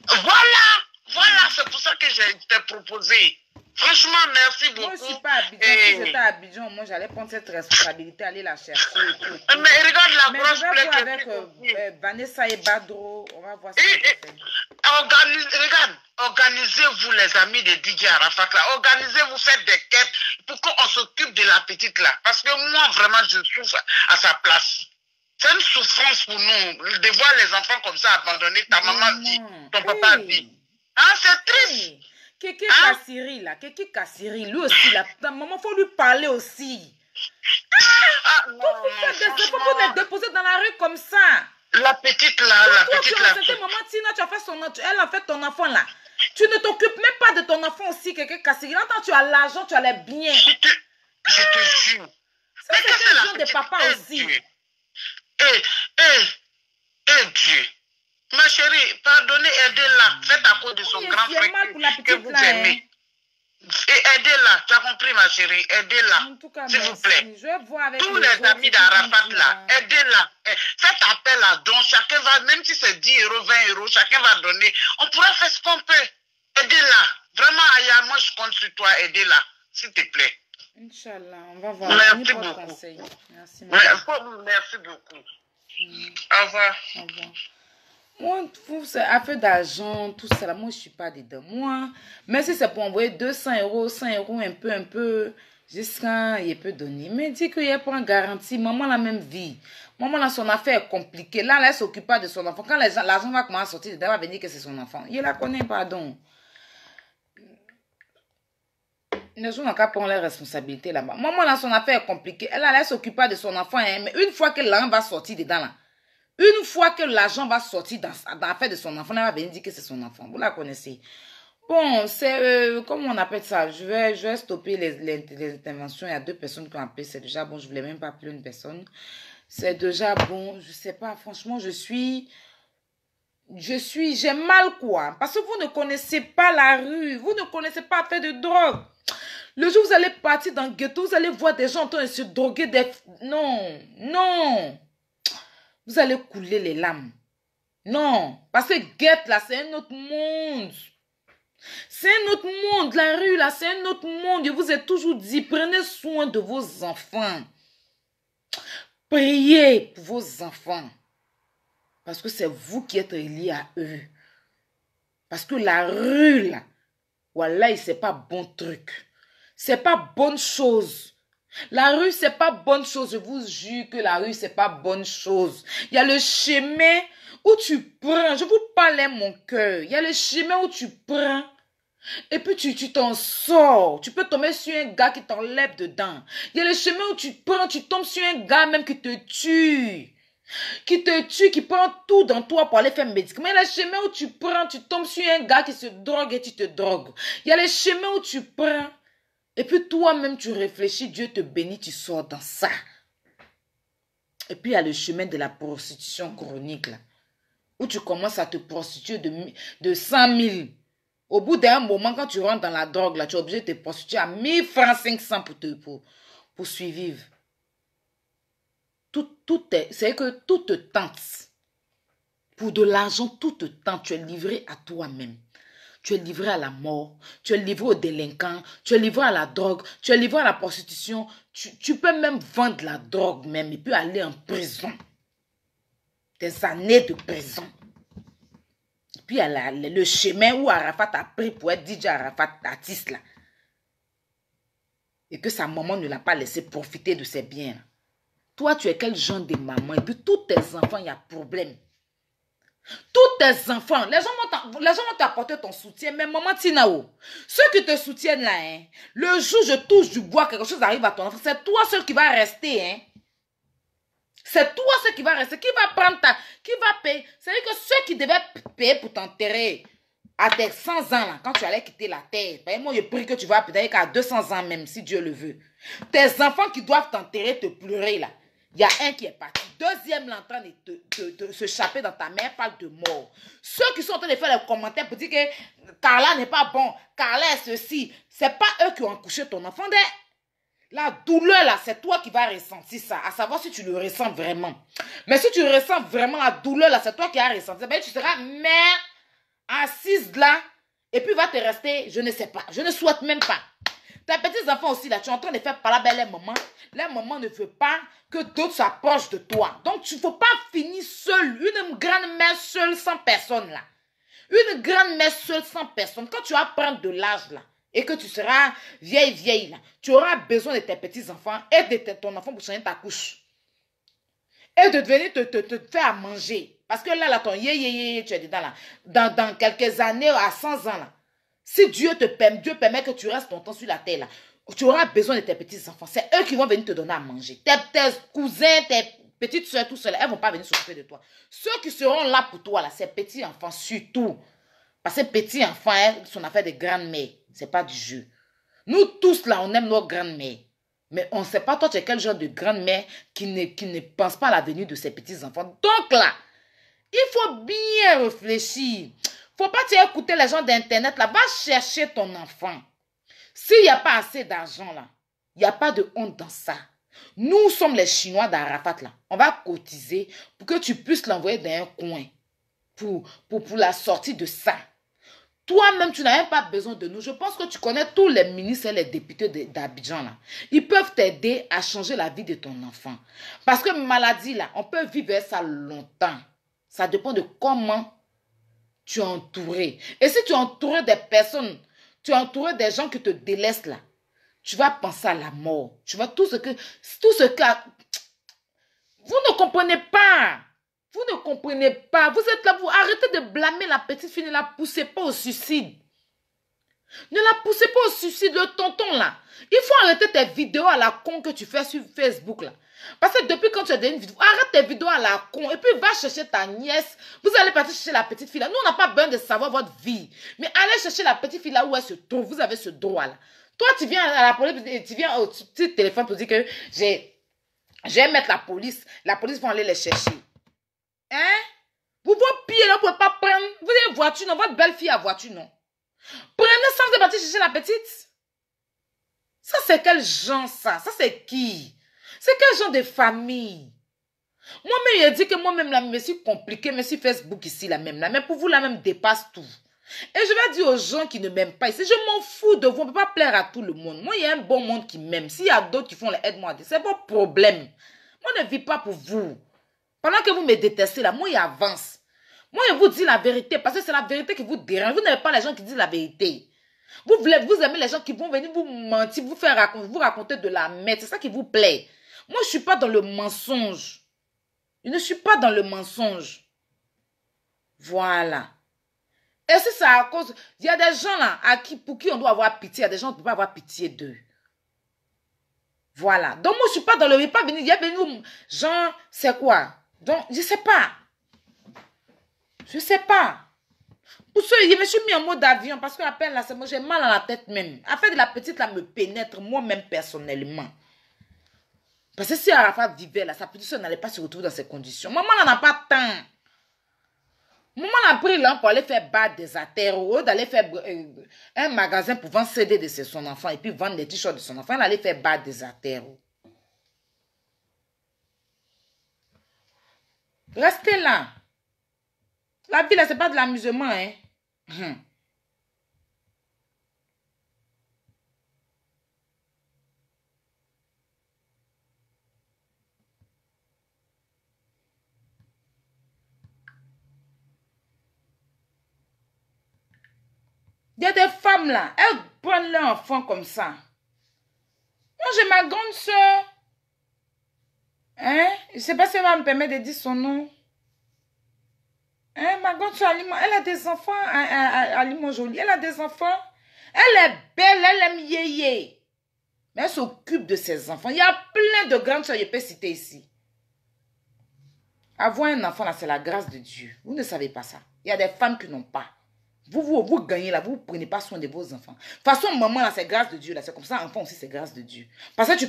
Voilà, c'est pour ça que j'ai été proposé. Franchement, merci beaucoup. Moi, je ne suis pas à Abidjan. Si j'étais à Abidjan, moi, j'allais prendre cette responsabilité, aller la chercher. Mais regarde la grosse plaie. Mais je vais voir avec Vanessa et Badro. On va voir ce qu'on fait. Regarde, organisez-vous les amis de DJ Arafat là. Organisez-vous, faites des quêtes pour qu'on s'occupe de la petite là. Parce que moi, vraiment, je souffre à sa place. C'est une souffrance pour nous de voir les enfants comme ça abandonnés. Ta maman vit, ton papa vit. Hein, c'est triste. Kéké Kassiri là, Kéké Kassiri, lui aussi là, ta maman, faut lui parler aussi. Faut les déposer dans la rue comme ça. La petite là, la petite là. Maman Tina, tu as fait elle a fait ton enfant là. Tu ne t'occupes même pas de ton enfant aussi, Kéké Kassiri. Là, tu as l'argent, tu as les biens. Je te jure. Ça, c'est un genre de papa aussi. Dieu. Ma chérie, pardonnez, aidez-la. Faites à cause de son grand frère que vous aimez. Et aidez-la, tu as compris ma chérie, aidez-la, s'il vous plaît. Je vais voir avec tous les amis d'Arafat là, aidez-la. Faites appel à don, chacun va, même si c'est 10 euros, 20 euros, chacun va donner. On pourra faire ce qu'on peut. Aidez-la. Vraiment, Aya, moi je compte sur toi, aidez-la, s'il te plaît. Inch'Allah, on va voir. Merci beaucoup. Merci, merci beaucoup. Au revoir. Au revoir. Moi, c'est affaire d'argent, tout ça, là, moi, je ne suis pas dedans. Moi, même si c'est pour envoyer 200 euros, 100 euros, un peu, jusqu'à il peut donner. Mais dit qu'il n'y a pas en garantie. Maman, la même vie. Maman, là, son affaire est compliquée. Là, elle s'occupe pas de son enfant. Quand l'argent va commencer à sortir, elle va venir que c'est son enfant. Il la connaît, pardon. Les gens n'ont qu'à prendre leurs responsabilités là-bas. Maman, là, son affaire est compliquée. Elle s'occupe pas de son enfant. Hein, mais une fois que l'argent va sortir dedans, là, une fois que l'argent va sortir dans l'affaire de son enfant, elle va venir dire que c'est son enfant. Vous la connaissez. Bon, c'est... comment on appelle ça? Je vais stopper les interventions. Il y a 2 personnes qui ont appelé. C'est déjà bon. Je ne voulais même pas appeler une personne. C'est déjà bon. Je ne sais pas. Franchement, j'ai mal quoi. Parce que vous ne connaissez pas la rue. Vous ne connaissez pas l'affaire de drogue. Le jour où vous allez partir dans le ghetto, vous allez voir des gens en train de se droguer. Non, non. Vous allez couler les larmes. Non. Parce que guette là, c'est un autre monde. C'est un autre monde. La rue là, c'est un autre monde. Je vous ai toujours dit, prenez soin de vos enfants. Priez pour vos enfants. Parce que c'est vous qui êtes liés à eux. Parce que la rue là, voilà, c'est pas bon truc. C'est pas bonne chose. La rue, c'est pas bonne chose. Je vous jure que la rue, c'est pas bonne chose. Il y a le chemin où tu prends. Je vous parlais mon cœur. Il y a le chemin où tu prends. Et puis tu t'en sors. Tu peux tomber sur un gars qui t'enlève dedans. Il y a le chemin où tu prends. Tu tombes sur un gars même qui te tue. Qui prend tout dans toi pour aller faire médicament. Il y a le chemin où tu prends. Tu tombes sur un gars qui se drogue et tu te drogues. Il y a le chemin où tu prends. Et puis toi-même, tu réfléchis, Dieu te bénit, tu sors dans ça. Et puis il y a le chemin de la prostitution chronique, là, où tu commences à te prostituer de 100 000. Au bout d'un moment, quand tu rentres dans la drogue, là, tu es obligé de te prostituer à 1000 francs 500 pour survivre. C'est que tout te tente. Pour de l'argent, tout te tente. Tu es livré à toi-même. Tu es livré à la mort, tu es livré aux délinquants, tu es livré à la drogue, tu es livré à la prostitution. Tu peux même vendre la drogue même et puis aller en prison. Des années de prison. Et puis il y a le chemin où Arafat a pris pour être DJ Arafat, artiste là. Et que sa maman ne l'a pas laissé profiter de ses biens. Là. Toi, tu es quel genre de maman? Et puis tous tes enfants, il y a problème. Tous tes enfants, les gens vont t'apporter ton soutien, mais maman Tinao, ceux qui te soutiennent là, hein, le jour où je touche du bois, quelque chose arrive à ton enfant, c'est toi seul qui va rester, hein. C'est toi seul qui va rester, qui va prendre qui va payer. C'est-à-dire que ceux qui devaient payer pour t'enterrer à tes 100 ans là, quand tu allais quitter la terre, moi je prie que tu vas peut-être qu'à 200 ans même, si Dieu le veut. Tes enfants qui doivent t'enterrer, te pleurer là. Il y a un qui est parti. Deuxième, l'entrain de se chaper dans ta mère, parle de mort. Ceux qui sont en train de faire les commentaires pour dire que Carla n'est pas bon, Carla est ceci, c'est pas eux qui ont accouché ton enfant. La douleur là, c'est toi qui vas ressentir ça, à savoir si tu le ressens vraiment. Mais si tu ressens vraiment la douleur là, c'est toi qui as ressenti. Ben, tu seras mère assise là, et puis va te rester, je ne sais pas, je ne souhaite même pas. Tes petits enfants aussi là, tu es en train de faire parler les mamans. Les mamans ne veulent pas que d'autres s'approchent de toi. Donc, tu ne faut pas finir seul. Une grande-mère seule sans personne là. Une grande-mère seule sans personne. Quand tu vas prendre de l'âge là, et que tu seras vieille là, tu auras besoin de tes petits-enfants et de ton enfant pour changer ta couche. Et de venir te faire à manger. Parce que là, ton tu es dedans là. Dans quelques années, à 100 ans là, si Dieu permet que tu restes longtemps sur la terre là, tu auras besoin de tes petits-enfants. C'est eux qui vont venir te donner à manger. Tes cousins, tes petites soeurs, tout cela, elles ne vont pas venir s'occuper de toi. Ceux qui seront là pour toi, là, c'est petits-enfants surtout. Parce que petits-enfants, son affaire de grand-mère. Ce n'est pas du jeu. Nous tous, là, on aime nos grandes-mères. Mais on ne sait pas, toi, tu es quel genre de grand-mère qui ne pense pas à l'avenir de ses petits-enfants. Donc là, il faut bien réfléchir. Il ne faut pas écouter les gens d'Internet, là. Va chercher ton enfant. S'il n'y a pas assez d'argent là, il n'y a pas de honte dans ça. Nous sommes les Chinois d'Arafat là. On va cotiser pour que tu puisses l'envoyer dans un coin pour la sortie de ça. Toi-même, tu n'as même pas besoin de nous. Je pense que tu connais tous les ministres et les députés d'Abidjan là. Ils peuvent t'aider à changer la vie de ton enfant. Parce que maladie là, on peut vivre ça longtemps. Ça dépend de comment tu es entouré. Et si tu es entouré des personnes, tu es entouré des gens qui te délaissent là, tu vas penser à la mort. Tu vas tout ce que... Vous ne comprenez pas. Vous ne comprenez pas. Vous êtes là, vous arrêtez de blâmer la petite fille. Ne la poussez pas au suicide. Ne la poussez pas au suicide, le tonton là. Il faut arrêter tes vidéos à la con que tu fais sur Facebook là. Parce que depuis quand tu as donné une vidéo, arrête tes vidéos à la con et puis va chercher ta nièce. Vous allez partir chercher la petite fille là. Nous, on n'a pas besoin de savoir votre vie. Mais allez chercher la petite fille là où elle se trouve. Vous avez ce droit là. Toi, tu viens à la police, tu viens au petit téléphone pour dire que je vais mettre la police. La police va aller les chercher. Hein? Vous, vos pieds là, vous ne pouvez pas prendre. Vous avez une voiture, non? Votre belle-fille a voiture, non? Prenez sans de partir chercher la petite. Ça, c'est quel genre, ça? Ça, c'est qui? C'est quel genre de famille? Moi-même, il a dit que moi-même, là, je suis compliqué, mais sur Facebook ici, là même, là. Mais pour vous, là même, dépasse tout. Et je vais dire aux gens qui ne m'aiment pas ici, je m'en fous de vous, on ne peut pas plaire à tout le monde. Moi, il y a un bon monde qui m'aime. S'il y a d'autres qui font les aide-moi, c'est votre problème. Moi, je ne vis pas pour vous. Pendant que vous me détestez, là, moi, il avance. Moi, je vous dis la vérité, parce que c'est la vérité qui vous dérange. Vous n'avez pas les gens qui disent la vérité. Vous aimez les gens qui vont venir vous mentir, vous raconter de la merde. C'est ça qui vous plaît. Moi, je ne suis pas dans le mensonge. Je ne suis pas dans le mensonge. Voilà. Et si c'est à cause... Il y a des gens là pour qui on doit avoir pitié. Il y a des gens qui ne peuvent pas avoir pitié d'eux. Voilà. Donc, moi, je ne suis pas dans le... Il y a venu... Genre, c'est quoi? Donc, je ne sais pas. Je ne sais pas. Pour ceux, je me suis mis en mode avion parce qu'à peine là, c'est moi, j'ai mal à la tête même. Afin de la petite là me pénètre moi-même personnellement. Parce que si Arafat vivait là, sa petite soeur n'allait pas se retrouver dans ces conditions. Maman n'en a pas tant. Maman a pris là pour aller faire battre des artères ou d'aller faire un magasin pour vendre CD de son enfant et puis vendre des t-shirts de son enfant. Elle allait faire battre des artères. Restez là. La vie là, c'est pas de l'amusement, hein. Il y a des femmes là, elles prennent leur enfant comme ça. Moi, j'ai ma grande soeur. Hein? Je ne sais pas si elle va me permettre de dire son nom. Hein? Ma grande soeur, elle a des enfants à Limon Jolie. Elle a des enfants. Elle est belle, elle aime yéyé. Mais elle s'occupe de ses enfants. Il y a plein de grandes soeurs, je peux citer ici. Avoir un enfant là, c'est la grâce de Dieu. Vous ne savez pas ça. Il y a des femmes qui n'ont pas. Vous gagnez là, vous ne prenez pas soin de vos enfants. De toute façon, maman là, c'est grâce de Dieu là. C'est comme ça, enfant aussi, c'est grâce de Dieu. Parce que tu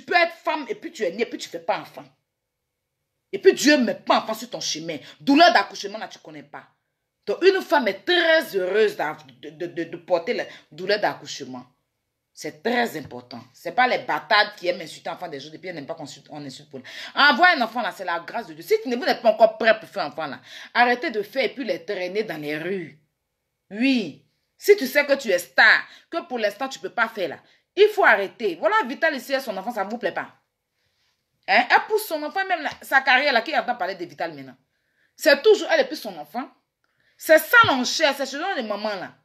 peux être femme et puis tu es née et puis tu ne fais pas enfant. Et puis Dieu ne met pas enfant sur ton chemin. Douleur d'accouchement là, tu ne connais pas. Donc une femme est très heureuse de porter la douleur d'accouchement. C'est très important. Ce n'est pas les bâtards qui aiment insulter l'enfant des autres et puis ils n'aiment pas qu'on insulte pour eux. Avoir un enfant là, c'est la grâce de Dieu. Si vous n'êtes pas encore prêt pour faire un enfant là, arrêtez de faire et puis les traîner dans les rues. Oui, si tu sais que tu es star, que pour l'instant tu ne peux pas faire là, il faut arrêter. Voilà, Vital ici, son enfant, ça ne vous plaît pas. Hein? Elle pousse son enfant, même là, sa carrière là, qui entend parler de Vital maintenant. C'est toujours elle et puis son enfant. C'est ça l'enchère, c'est ce genre de maman là.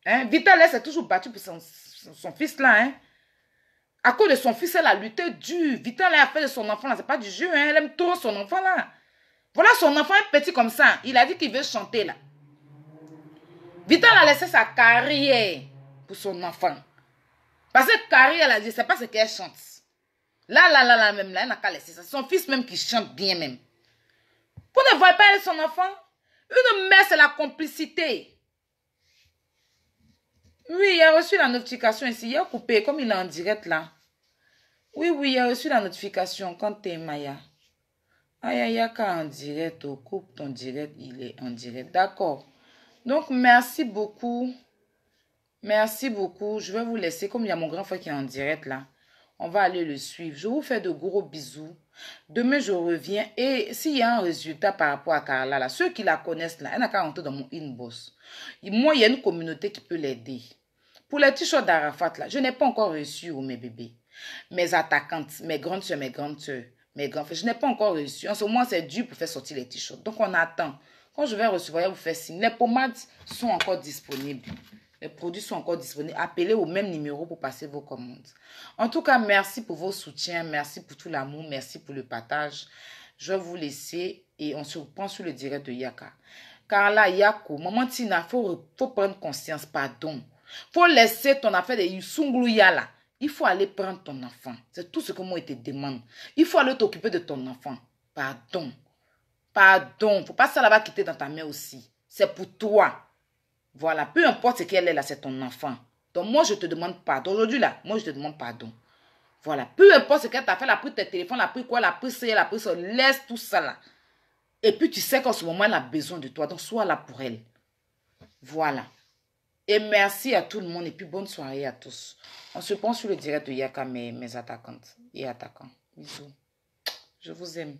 Hein? Vital, elle s'est toujours battue pour son fils là. Hein? À cause de son fils, elle a lutté dur. Vital, elle a fait de son enfant là, c'est pas du jeu. Hein? Elle aime trop son enfant là. Voilà son enfant, un petit comme ça. Il a dit qu'il veut chanter là. Vital a laissé sa carrière pour son enfant. Parce que carrière, elle a dit, c'est pas ce qu'elle chante. Là, même là, elle n'a qu'à laisser ça. Son fils même qui chante bien même. Vous ne voyez pas elle, son enfant? Une mère, c'est la complicité. Oui, il a reçu la notification ici. Il a coupé, comme il est en direct là. Oui, il a reçu la notification quand t'es Maya. Aïe, il y a qu'à en direct. Coupe ton direct, il est en direct. D'accord. Donc, merci beaucoup. Merci beaucoup. Je vais vous laisser. Comme il y a mon grand frère qui est en direct là, on va aller le suivre. Je vous fais de gros bisous. Demain, je reviens. Et s'il y a un résultat par rapport à Carla, là, ceux qui la connaissent là, elle n'a qu'à rentrer dans mon inbox. Moi, il y a une communauté qui peut l'aider. Pour les t-shirts d'Arafat là, je n'ai pas encore reçu mes bébés. Mes attaquantes, mes grandes soeurs, mes grands frères, je n'ai pas encore reçu. En ce moment, c'est dur pour faire sortir les t-shirts. Donc, on attend. Quand je vais recevoir, je vais vous faire signe. Les pommades sont encore disponibles. Les produits sont encore disponibles. Appelez au même numéro pour passer vos commandes. En tout cas, merci pour vos soutiens. Merci pour tout l'amour. Merci pour le partage. Je vais vous laisser et on se reprend sur le direct de Yaka. Carla, Yako, Maman Tina, faut prendre conscience, pardon. Faut laisser ton affaire de Yusungluya là. Il faut aller prendre ton enfant. C'est tout ce que moi, je te demande. Il faut aller t'occuper de ton enfant. Pardon. Pardon. Faut pas ça là-bas quitter dans ta main aussi. C'est pour toi. Voilà. Peu importe ce qu'elle est là, c'est ton enfant. Donc moi, je te demande pardon. Aujourd'hui là, moi, je te demande pardon. Voilà. Peu importe ce qu'elle t'a fait, elle a pris tes téléphones, elle a pris quoi, elle a pris ça, elle a pris ça. Laisse tout ça là. Et puis tu sais qu'en ce moment, elle a besoin de toi. Donc sois là pour elle. Voilà. Et merci à tout le monde et puis bonne soirée à tous. On se prend sur le direct de Yaka, mes attaquantes et attaquants. Bisous. Je vous aime.